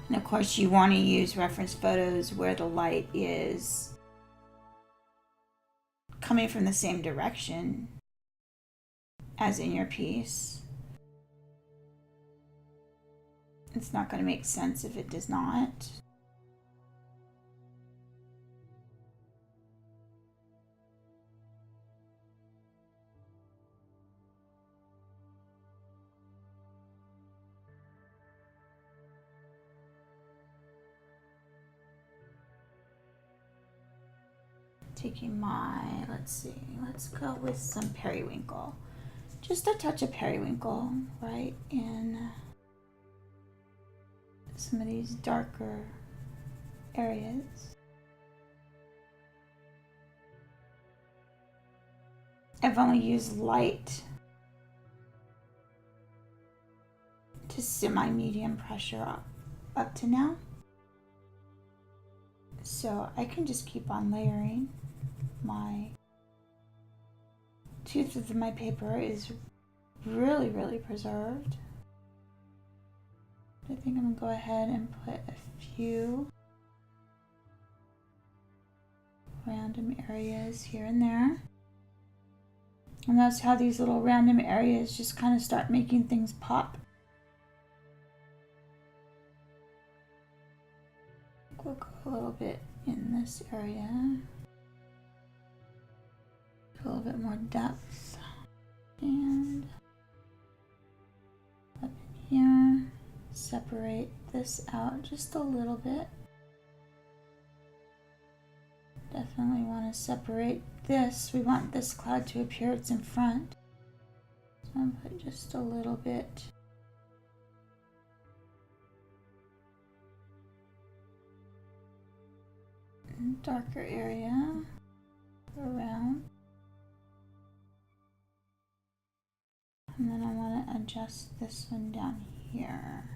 And of course you want to use reference photos where the light is coming from the same direction as in your piece. It's not going to make sense if it does not. Taking my, let's go with some periwinkle. Just a touch of periwinkle right in some of these darker areas. I've only used light to semi-medium pressure up to now. So I can just keep on layering. My tooth of my paper is really, really preserved. I think I'm gonna go ahead and put a few random areas here and there. And that's how these little random areas just kind of start making things pop. We'll go a little bit in this area. A little bit more depth. And up in here. Separate this out just a little bit. Definitely want to separate this. We want this cloud to appear it's in front. So I'm going to put just a little bit in darker area around. And then I want to adjust this one down here.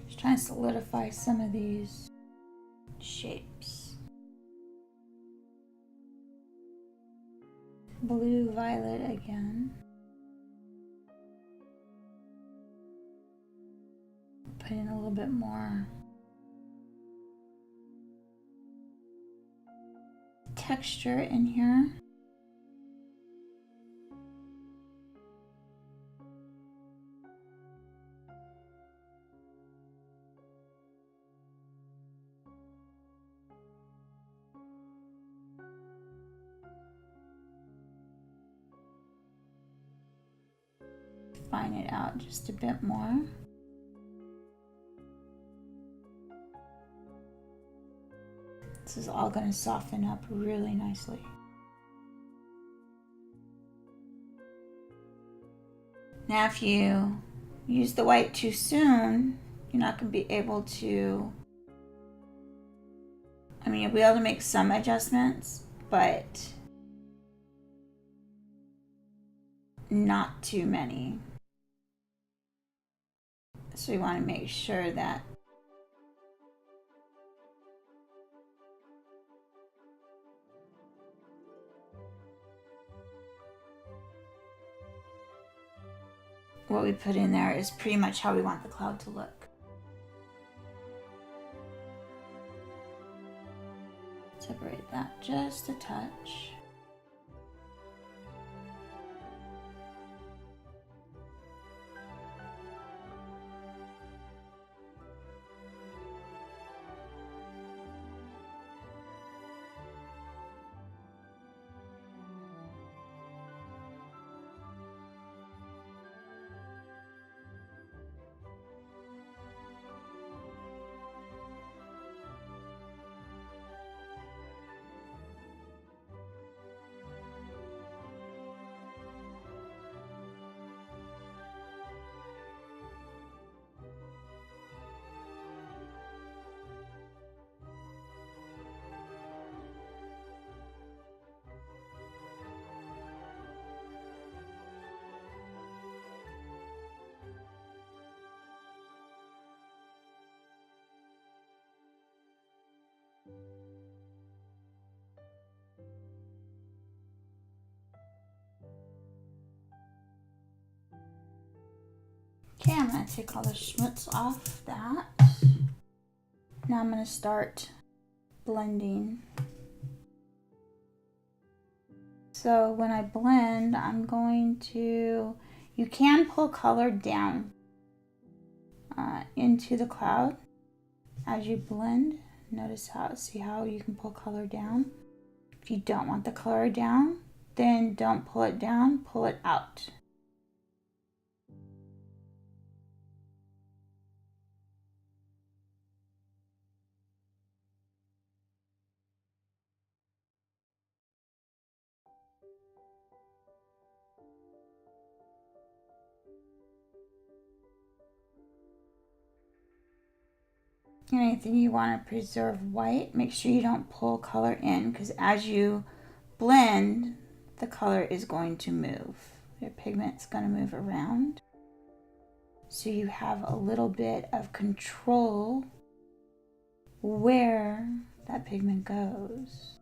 Just trying to solidify some of these shapes. Blue, violet again. Put in a little bit more texture in here. define it out just a bit more. This is all going to soften up really nicely. Now if you use the white too soon, you're not going to be able to, you'll be able to make some adjustments, but not too many. So you want to make sure that what we put in there is pretty much how we want the cloud to look. Separate that just a touch. Okay, I'm going to take all the schmutz off that. Now I'm going to start blending. So when I blend, I'm going to, you can pull color down into the cloud as you blend. See how you can pull color down. If you don't want the color down, then don't pull it down, pull it out. Anything you want to preserve white, make sure you don't pull color in, because as you blend, the color is going to move. Your pigment's going to move around. So you have a little bit of control where that pigment goes.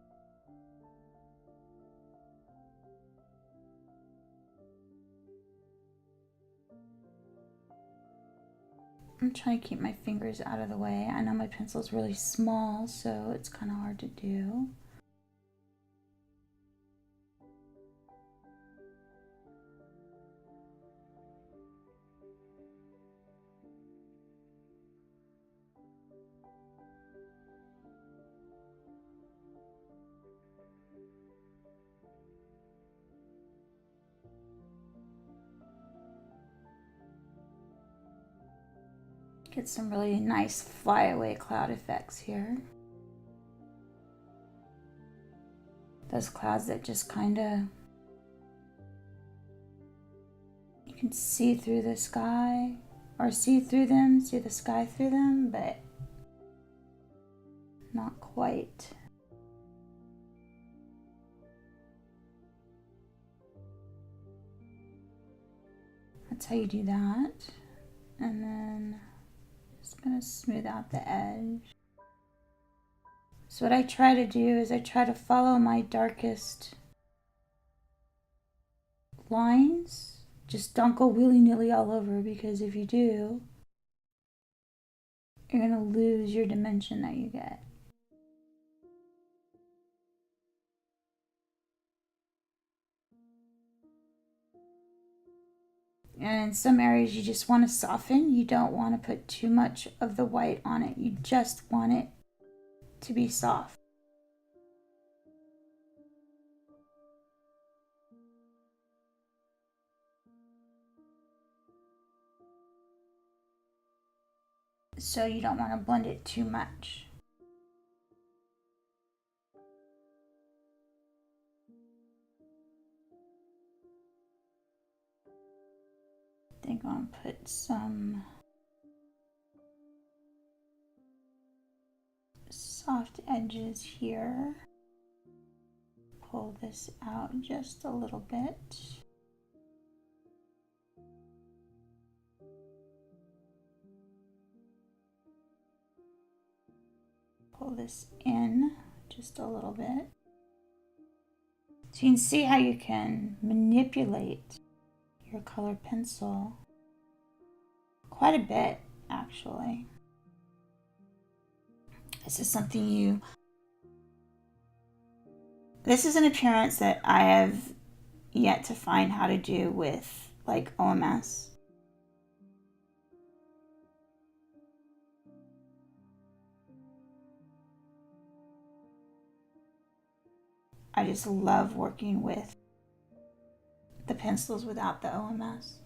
I'm trying to keep my fingers out of the way. I know my pencil's really small, so it's kind of hard to do. Get some really nice flyaway cloud effects here. Those clouds that just kind of, you can see through the sky, or see through them, see the sky through them, but not quite. That's how you do that. And then just gonna smooth out the edge. So what I try to do is I try to follow my darkest lines. Just don't go willy-nilly all over, because if you do, you're gonna lose your dimension that you get. And in some areas you just want to soften. You don't want to put too much of the white on it. You just want it to be soft. so you don't want to blend it too much. I think I'm going to put some soft edges here. Pull this out just a little bit. Pull this in just a little bit. So you can see how you can manipulate your colored pencil quite a bit, actually. This is something this is an appearance that I have yet to find how to do with like OMS. I just love working with the pencils without the OMS.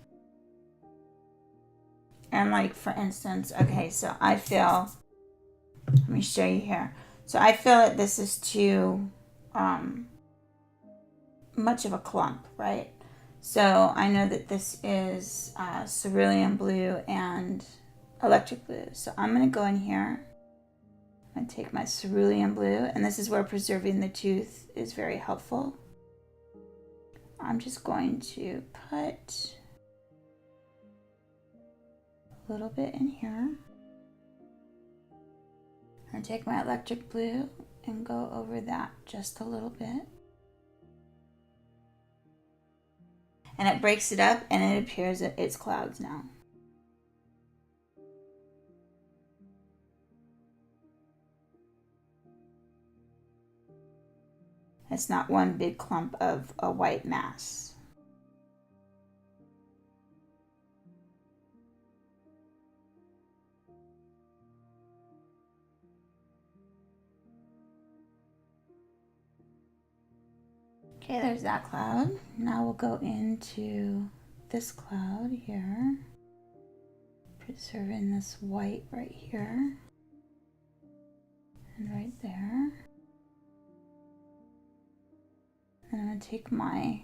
And like for instance, okay, so I feel, let me show you here. So I feel that this is too much of a clump, right? So I know that this is cerulean blue and electric blue. So I'm going to go in here. I'm going to take my cerulean blue, and this is where preserving the tooth is very helpful. I'm just going to put a little bit in here. I'm going to take my electric blue and go over that just a little bit. And it breaks it up, and it appears that it's clouds now. It's not one big clump of a white mass. Okay, there's that cloud. Now we'll go into this cloud here, preserving this white right here and right there. And I'm going to take my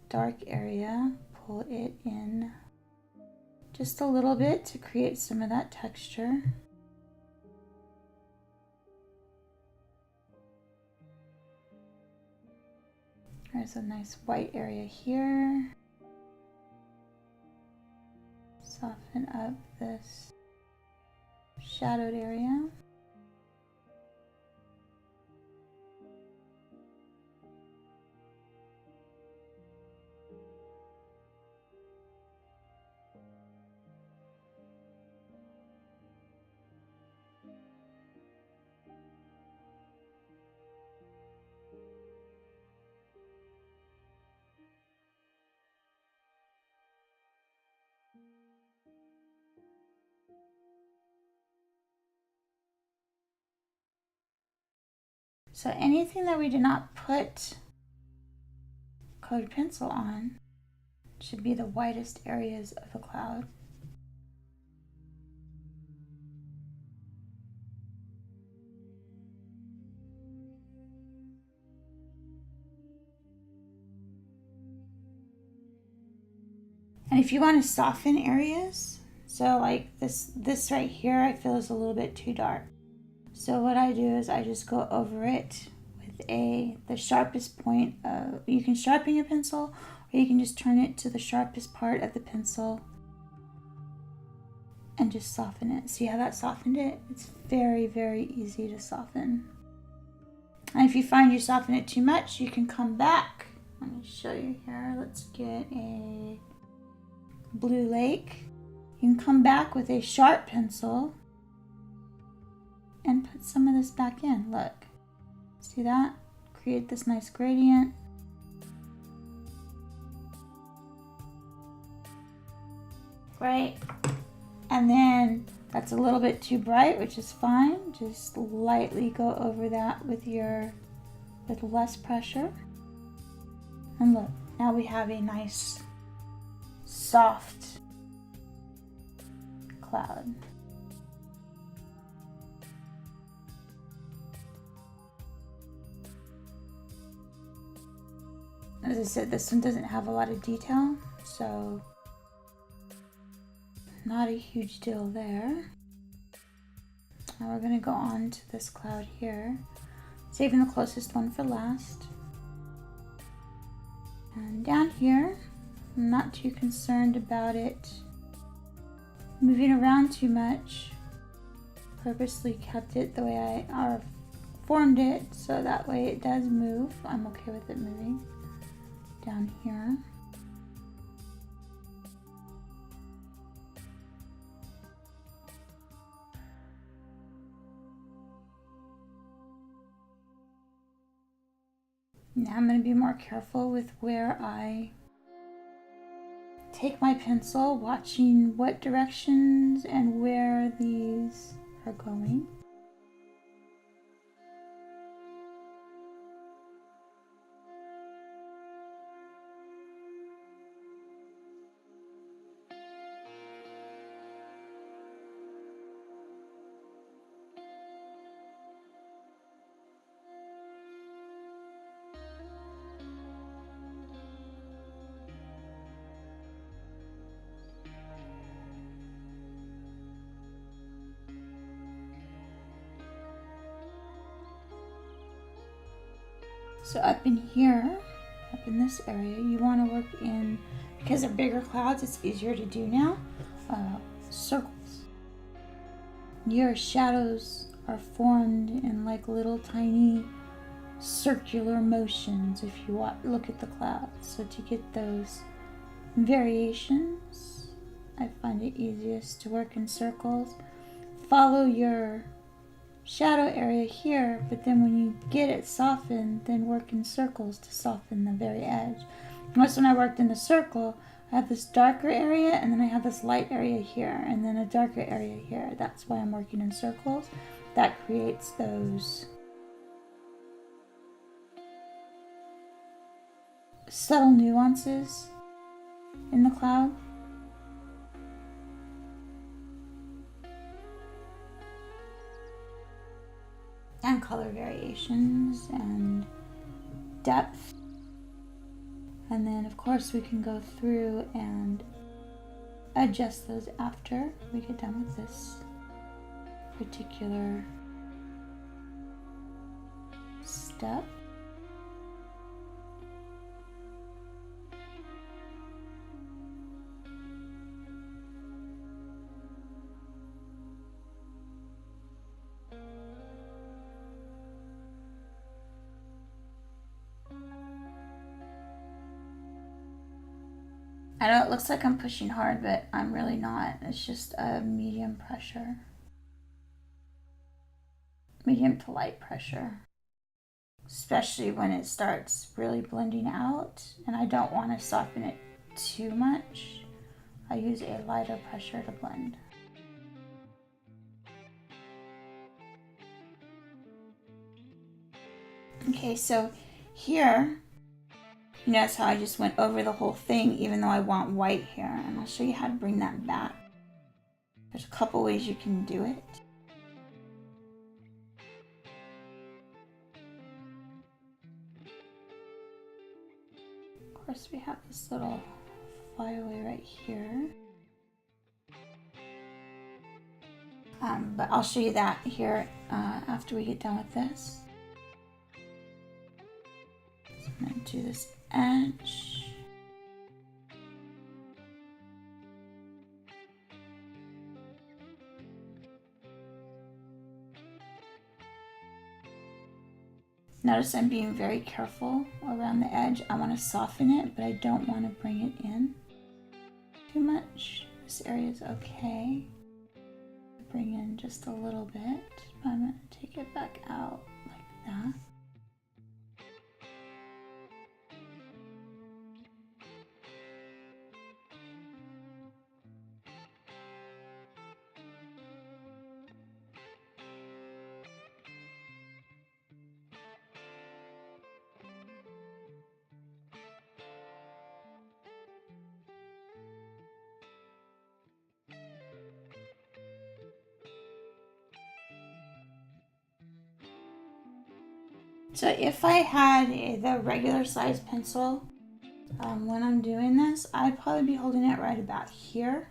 dark area, pull it in just a little bit to create some of that texture. There's a nice white area here. Soften up this shadowed area. So anything that we did not put colored pencil on should be the whitest areas of the cloud. And if you want to soften areas, so like this right here I feel is a little bit too dark. So what I do is I just go over it with the sharpest point of, you can sharpen your pencil, or you can just turn it to the sharpest part of the pencil and just soften it. See how that softened it? It's very, very easy to soften. And if you find you soften it too much, you can come back. Let me show you here. Let's get a blue lake. You can come back with a sharp pencil and put some of this back in. Look, see that? Create this nice gradient. Right? And then that's a little bit too bright, which is fine. Just lightly go over that with less pressure. And look, now we have a nice soft cloud. As I said, this one doesn't have a lot of detail, so not a huge deal there. Now we're going to go on to this cloud here, saving the closest one for last. And down here, I'm not too concerned about it moving around too much. Purposely kept it the way I formed it, so that way it does move. I'm okay with it moving down here. Now I'm going to be more careful with where I take my pencil, watching what directions and where these are going. So up in here, up in this area, you want to work in, because they're bigger clouds, it's easier to do now, circles. Your shadows are formed in like little tiny circular motions if you look at the clouds. So to get those variations, I find it easiest to work in circles. Follow your shadow area here, but then when you get it softened, then work in circles to soften the very edge. Most when I worked in the circle, I have this darker area and then I have this light area here and then a darker area here. That's why I'm working in circles. That creates those subtle nuances in the cloud. And color variations and depth. And then of course we can go through and adjust those after we get done with this particular step. I know it looks like I'm pushing hard, but I'm really not. It's just a medium pressure. Medium to light pressure. Especially when it starts really blending out, and I don't want to soften it too much. I use a lighter pressure to blend. Okay, so here, you notice how I just went over the whole thing even though I want white here, and I'll show you how to bring that back. There's a couple ways you can do it. Of course we have this little flyaway right here. But I'll show you that here after we get done with this. So I'm going to do this edge. Notice I'm being very careful around the edge. I want to soften it, but I don't want to bring it in too much. This area is okay. Bring in just a little bit, but I'm going to take it back out like that. So if I had the regular size pencil, When I'm doing this, I'd probably be holding it right about here.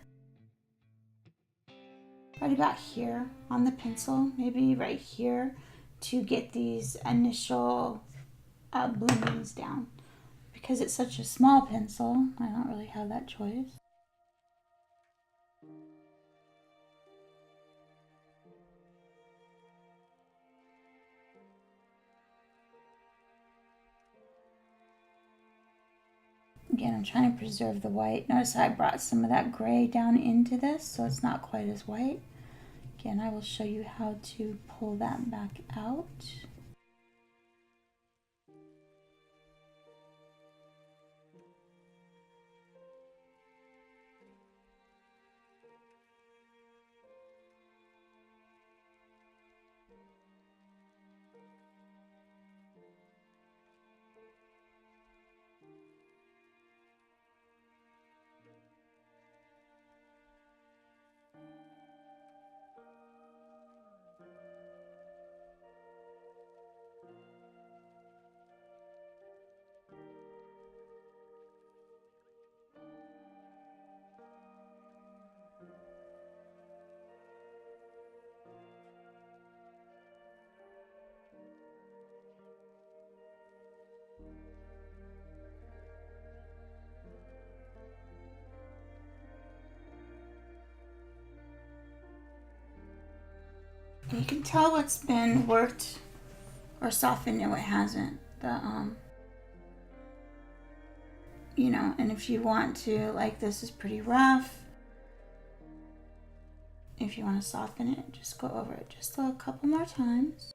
Right about here on the pencil, maybe right here, to get these initial bloomings down. Because it's such a small pencil, I don't really have that choice. Again, I'm trying to preserve the white. Notice I brought some of that gray down into this, so it's not quite as white. Again, I will show you how to pull that back out. And you can tell what's been worked or softened and what hasn't. You know, and if you want to, like, this is pretty rough. If you want to soften it, just go over it just a couple more times.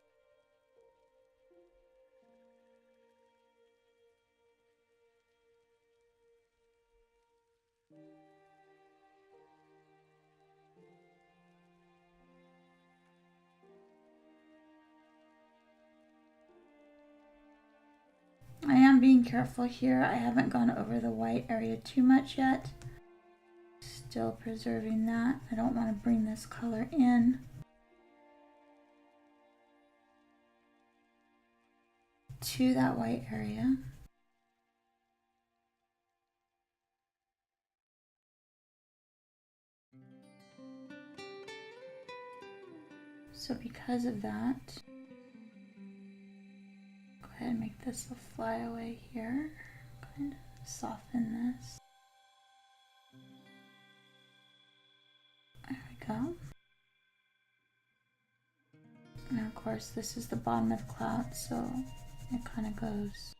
I am being careful here. I haven't gone over the white area too much yet. Still preserving that. I don't want to bring this color in to that white area. So because of that, go ahead and make this a flyaway here. Kind of soften this. There we go. And of course this is the bottom of the cloud, so it kind of goes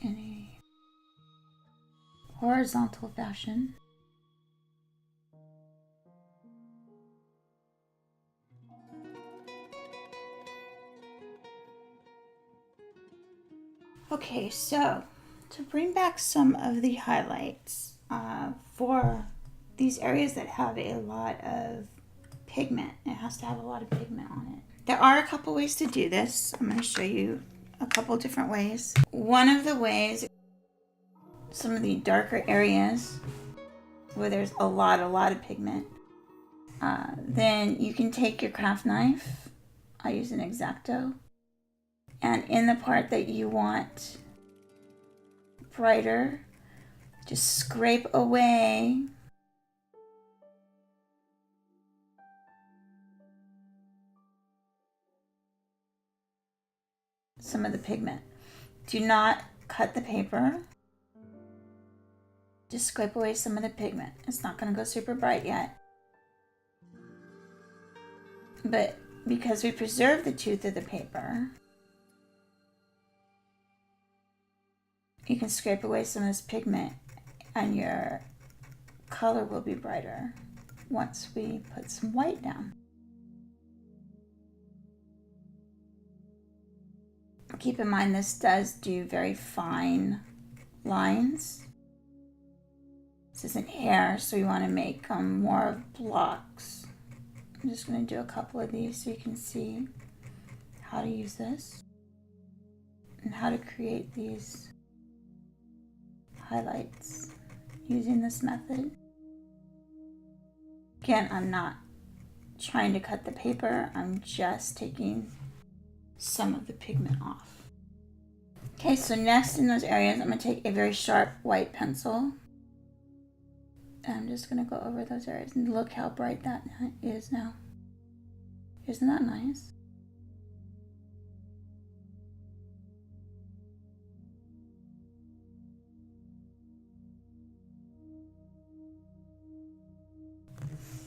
in a horizontal fashion. Okay, so to bring back some of the highlights for these areas that have a lot of pigment, it has to have a lot of pigment on it. There are a couple ways to do this. I'm going to show you a couple different ways. One of the ways, some of the darker areas where there's a lot of pigment, then you can take your craft knife. I use an X-Acto. And in the part that you want brighter, just scrape away some of the pigment. Do not cut the paper. Just scrape away some of the pigment. It's not going to go super bright yet. But because we preserve the tooth of the paper, you can scrape away some of this pigment and your color will be brighter once we put some white down. Keep in mind this does do very fine lines. This isn't hair, so you want to make more of blocks. I'm just going to do a couple of these so you can see how to use this and how to create these highlights using this method. Again, I'm not trying to cut the paper, I'm just taking some of the pigment off. Okay, so next in those areas, I'm going to take a very sharp white pencil. And I'm just going to go over those areas. And look how bright that is now. Isn't that nice?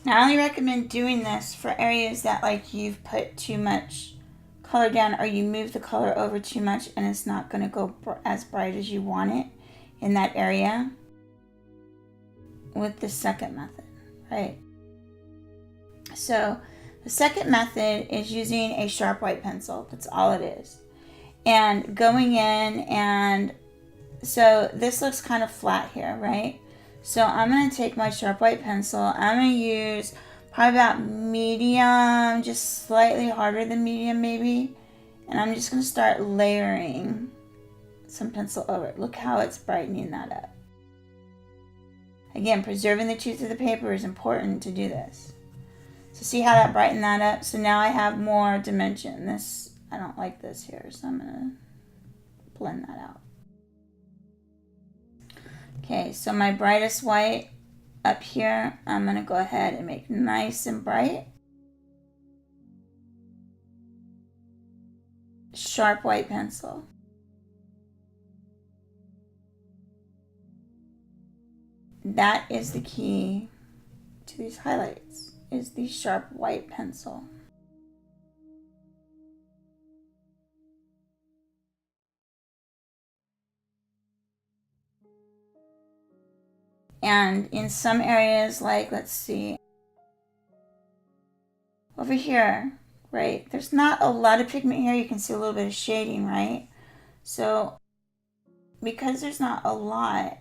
Now, I only recommend doing this for areas that like you've put too much color down or you move the color over too much and it's not going to go as bright as you want it in that area with the second method, right? So the second method is using a sharp white pencil. That's all it is. And going in, and so this looks kind of flat here, right? So I'm going to take my sharp white pencil. I'm going to use probably about medium, just slightly harder than medium maybe. And I'm just going to start layering some pencil over it. Look how it's brightening that up. Again, preserving the truth of the paper is important to do this. So see how that brightened that up? So now I have more dimension. This, I don't like this here, so I'm going to blend that out. Okay, so my brightest white up here, I'm going to go ahead and make nice and bright. Sharp white pencil. That is the key to these highlights, is the sharp white pencil. And in some areas, like, let's see, over here, right, there's not a lot of pigment here. You can see a little bit of shading, right? So because there's not a lot,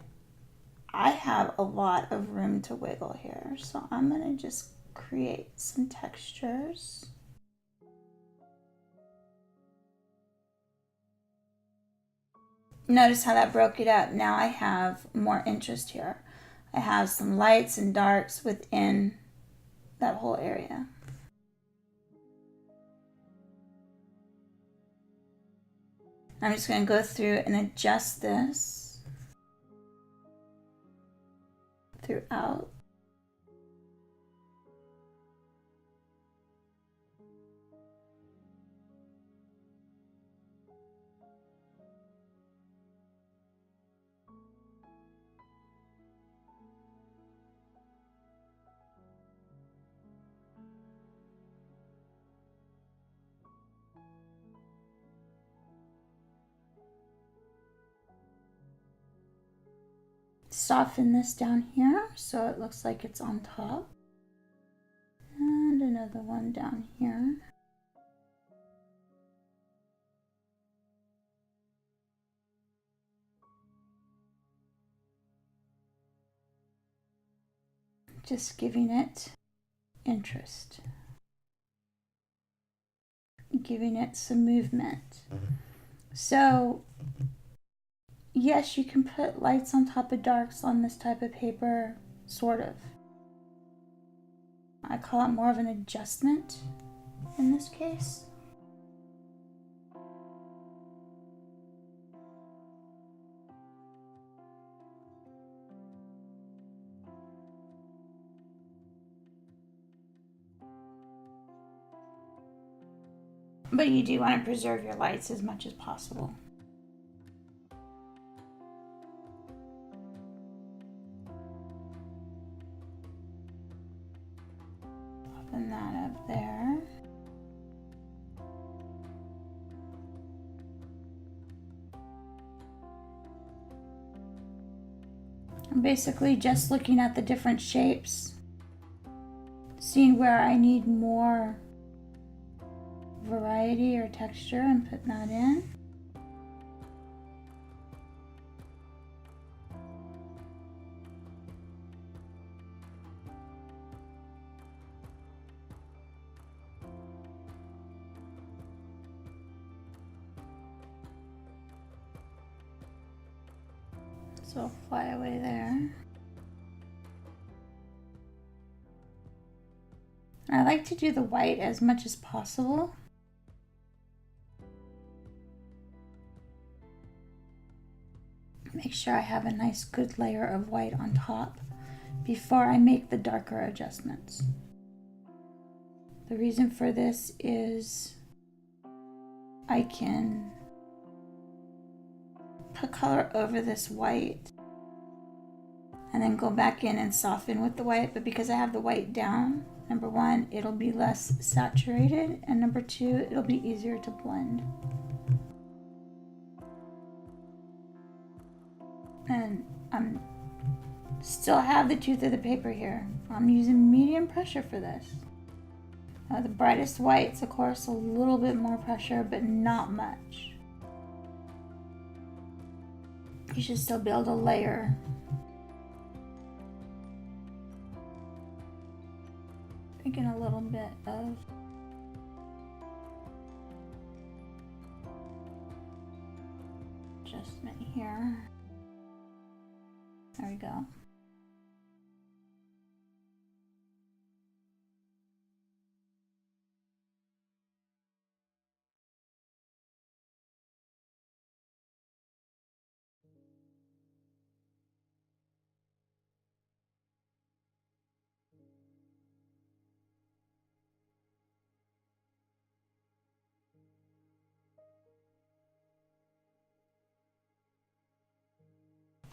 I have a lot of room to wiggle here. So I'm going to just create some textures. Notice how that broke it up. Now I have more interest here. I have some lights and darks within that whole area. I'm just going to go through and adjust this throughout. Soften this down here so it looks like it's on top. And another one down here. Just giving it interest. Giving it some movement. So yes, you can put lights on top of darks on this type of paper, sort of. I call it more of an adjustment in this case. But you do want to preserve your lights as much as possible. Open that up there. I'm basically just looking at the different shapes, seeing where I need more variety or texture and putting that in. So I'll fly away there. I like to do the white as much as possible. sure I have a nice good layer of white on top before I make the darker adjustments. The reason for this is I can put color over this white and then go back in and soften with the white, but because I have the white down, number one, it'll be less saturated, and number two, it'll be easier to blend. And I'm still have the tooth of the paper here. I'm using medium pressure for this. The brightest whites, of course, a little bit more pressure, but not much. You should still be able to layer. Making a little bit of adjustment here. There we go.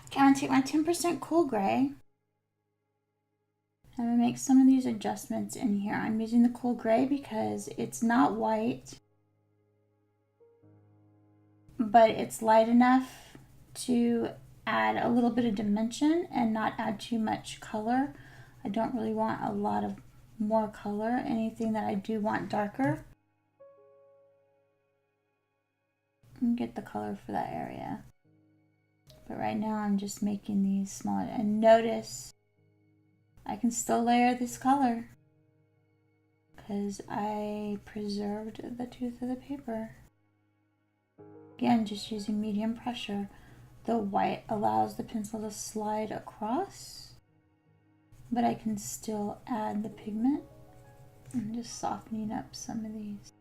Okay, I'm gonna take my 10% cool gray. I'm gonna make some of these adjustments in here. I'm using the cool gray because it's not white, but it's light enough to add a little bit of dimension and not add too much color. I don't really want a lot of more color. Anything that I do want darker, and get the color for that area. But right now I'm just making these smaller, and notice I can still layer this color because I preserved the tooth of the paper. Again, just using medium pressure. The white allows the pencil to slide across, but I can still add the pigment. I'm just softening up some of these.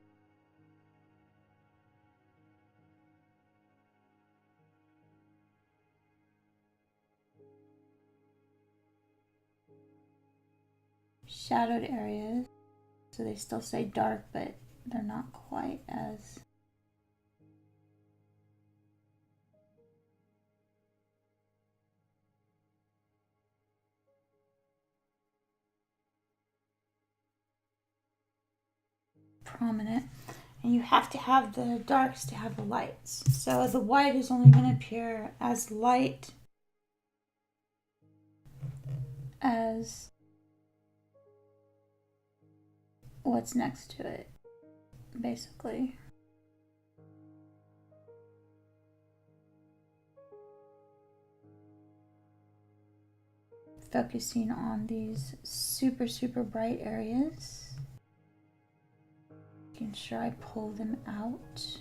Shadowed areas, so they still say dark, but they're not quite as prominent. And you have to have the darks to have the lights. So the white is only going to appear as light as what's next to it, basically. Focusing on these super, super bright areas. Making sure I pull them out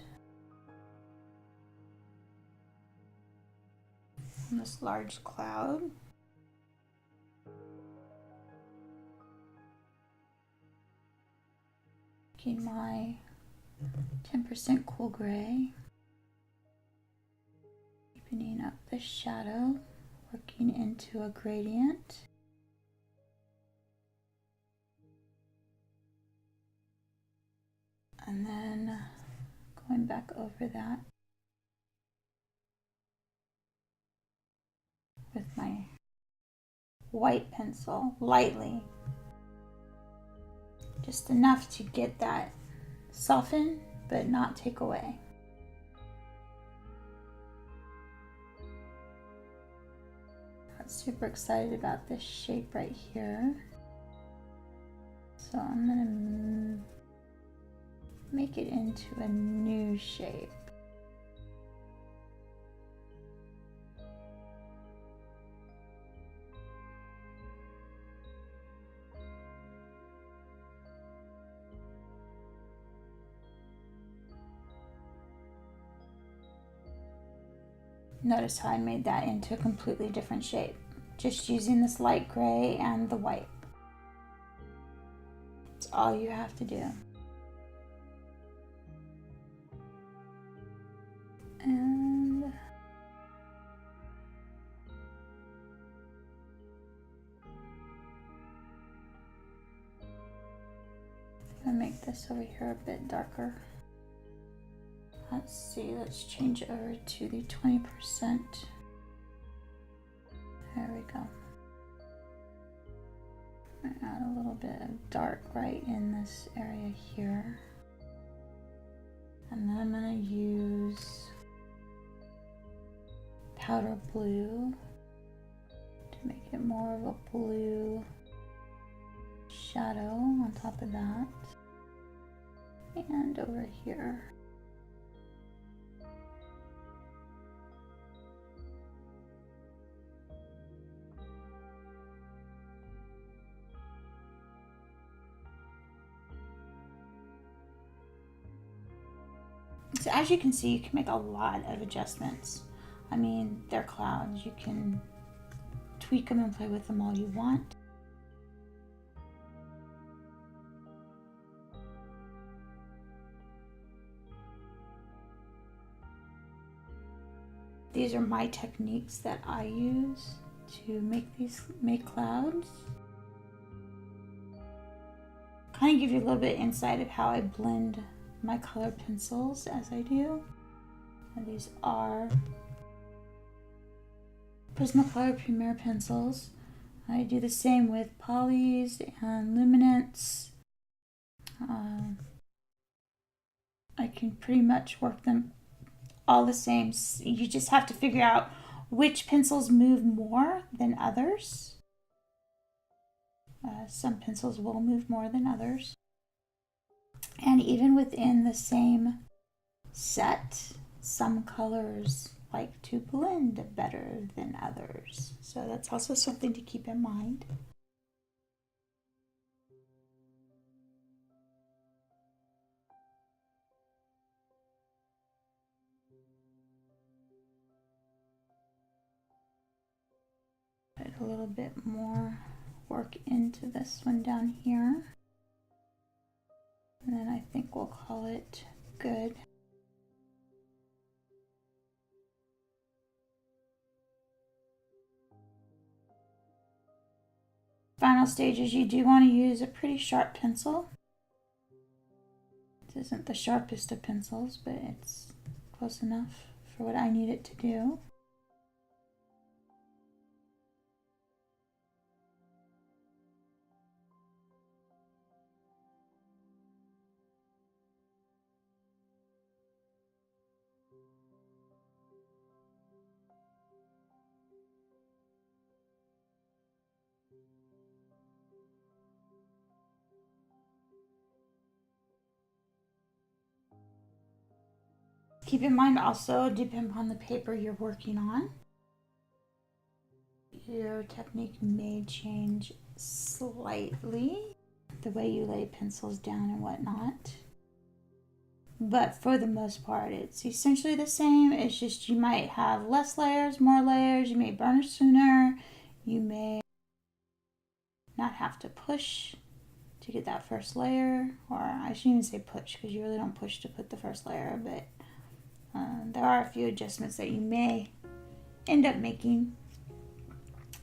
from this large cloud. Taking my 10% cool gray, deepening up the shadow, working into a gradient. And then going back over that with my white pencil, lightly. Just enough to get that soften, but not take away. I'm super excited about this shape right here. So I'm gonna make it into a new shape. Notice how I made that into a completely different shape, just using this light gray and the white. It's all you have to do. And I'm gonna make this over here a bit darker. Let's see, let's change it over to the 20%. There we go. Add a little bit of dark right in this area here. And then I'm going to use powder blue to make it more of a blue shadow on top of that. And over here. So as you can see, you can make a lot of adjustments. I mean, they're clouds. You can tweak them and play with them all you want. These are my techniques that I use to make clouds. Kind of give you a little bit of insight of how I blend my color pencils as I do. And these are Prismacolor Premier pencils. I do the same with polys and luminance. I can pretty much work them all the same. You just have to figure out which pencils move more than others. Some pencils will move more than others. And even within the same set, some colors like to blend better than others. So that's also something to keep in mind. Put a little bit more work into this one down here. And then I think we'll call it good. Final stages, you do want to use a pretty sharp pencil. This isn't the sharpest of pencils, but it's close enough for what I need it to do. Keep in mind also, depending upon the paper you're working on, your technique may change slightly, the way you lay pencils down and whatnot. But for the most part, it's essentially the same. It's just you might have less layers, more layers, you may burnish sooner, you may not have to push to get that first layer, or I shouldn't even say push because you really don't push to put the first layer, but there are a few adjustments that you may end up making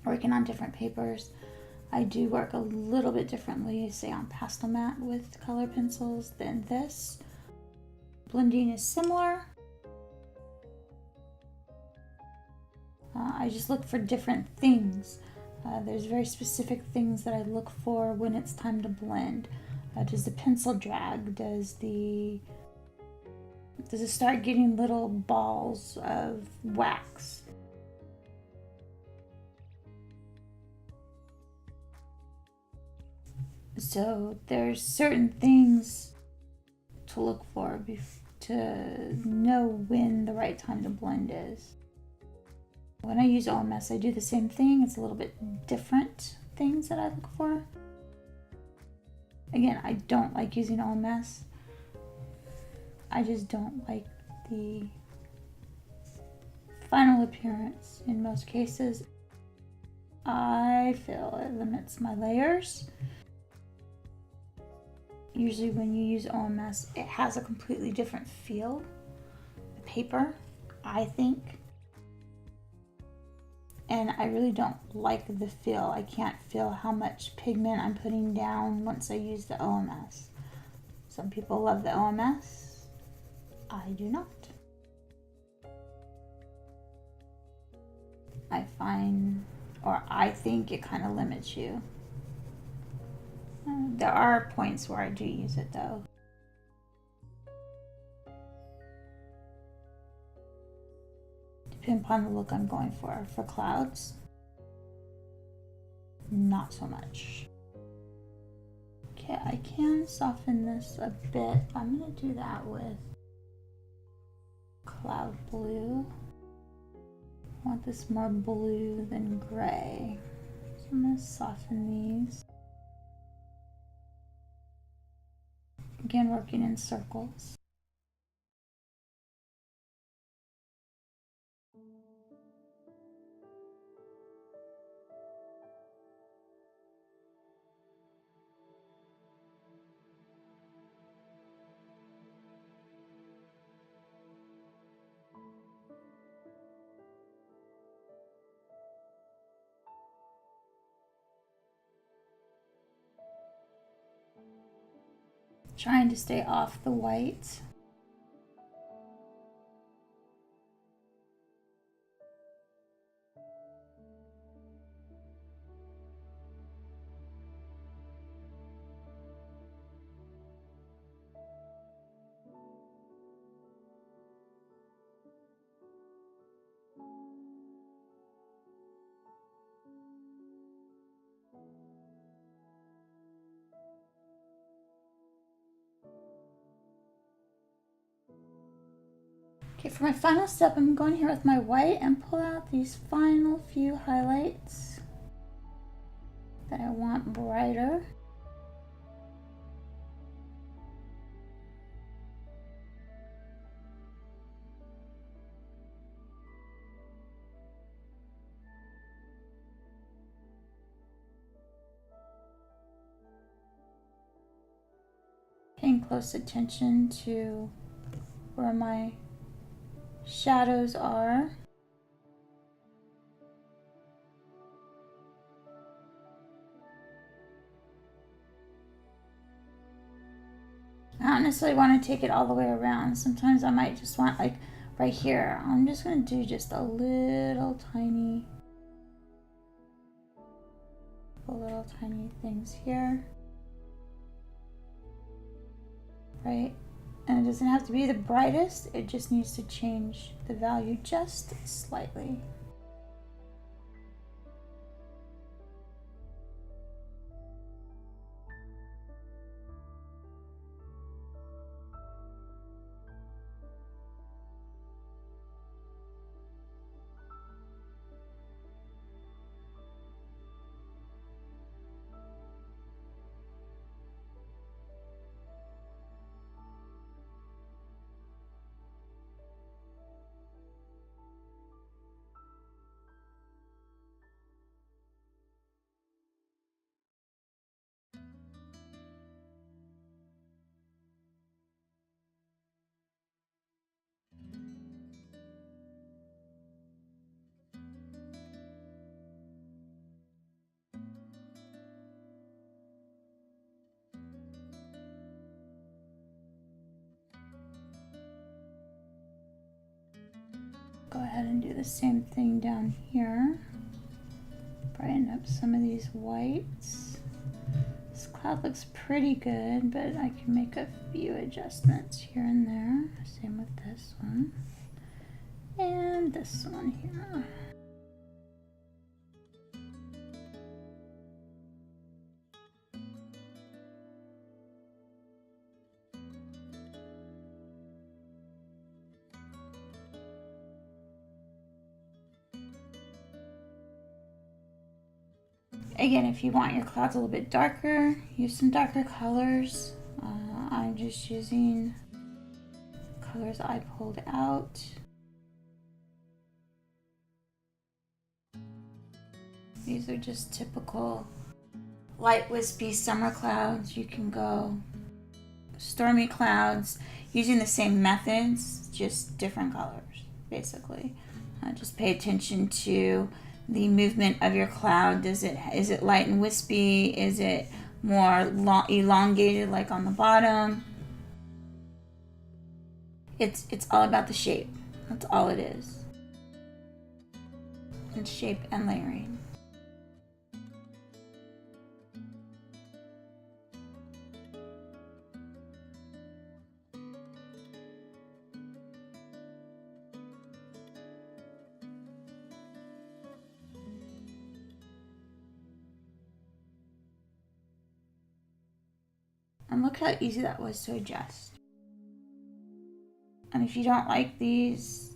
working on different papers. I do work a little bit differently, say on pastel matte with color pencils than this. Blending is similar. I just look for different things. There's very specific things that I look for when it's time to blend. Does the pencil drag? Does it start getting little balls of wax? So there's certain things to look for to know when the right time to blend is. When I use OMS, I do the same thing. It's a little bit different things that I look for. Again, I don't like using OMS. I just don't like the final appearance in most cases. I feel it limits my layers. Usually when you use OMS, it has a completely different feel. The paper, I think. And I really don't like the feel. I can't feel how much pigment I'm putting down once I use the OMS. Some people love the OMS. I do not. I find, or I think it kind of limits you. There are points where I do use it though. Depending upon the look I'm going for. For clouds, not so much. Okay, I can soften this a bit. I'm going to do that with cloud blue. I want this more blue than gray. So I'm going to soften these. Again, working in circles. Trying to stay off the white. Okay, for my final step, I'm going here with my white and pull out these final few highlights that I want brighter. Paying close attention to where my shadows are. I don't necessarily want to take it all the way around. Sometimes I might just want, like right here, I'm just going to do just a little tiny things here. Right? And it doesn't have to be the brightest, it just needs to change the value just slightly. Go ahead and do the same thing down here. Brighten up some of these whites. This cloud looks pretty good, but I can make a few adjustments here and there. Same with this one. And this one here. Again, if you want your clouds a little bit darker, use some darker colors. I'm just using colors I pulled out. These are just typical light wispy summer clouds. You can go stormy clouds using the same methods, just different colors, basically. Just pay attention to the movement of your cloud. Is it light and wispy? Is it more elongated like on the bottom? It's all about the shape. That's all it is. It's shape and layering. And look how easy that was to adjust. And if you don't like these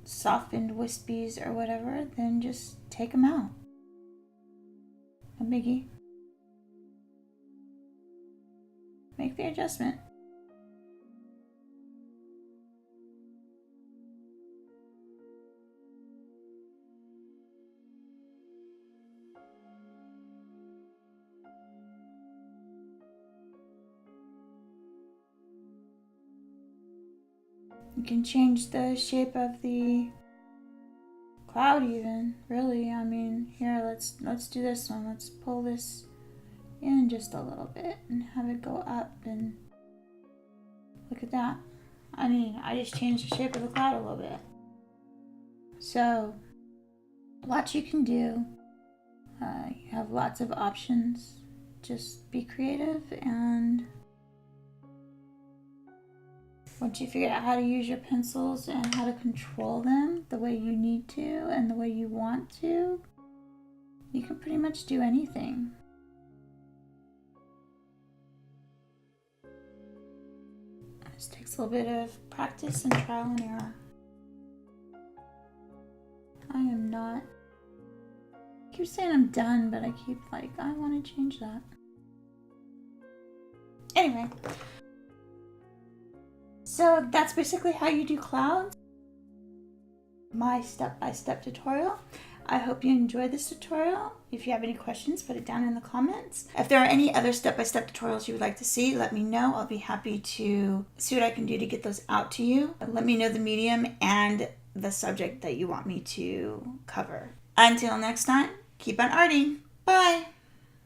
softened wispies or whatever, then just take them out. No biggie. Make the adjustment. You can change the shape of the cloud even, really. I mean, here, let's do this one. Let's pull this in just a little bit and have it go up, and look at that. I mean, I just changed the shape of the cloud a little bit. So, lots you can do. You have lots of options. Just be creative, and once you figure out how to use your pencils and how to control them the way you need to and the way you want to, you can pretty much do anything. It just takes a little bit of practice and trial and error. I keep saying I'm done, but I keep like, I want to change that. Anyway. So that's basically how you do clouds. My step-by-step tutorial. I hope you enjoyed this tutorial. If you have any questions, put it down in the comments. If there are any other step-by-step tutorials you would like to see, let me know. I'll be happy to see what I can do to get those out to you. Let me know the medium and the subject that you want me to cover. Until next time, keep on arting. Bye!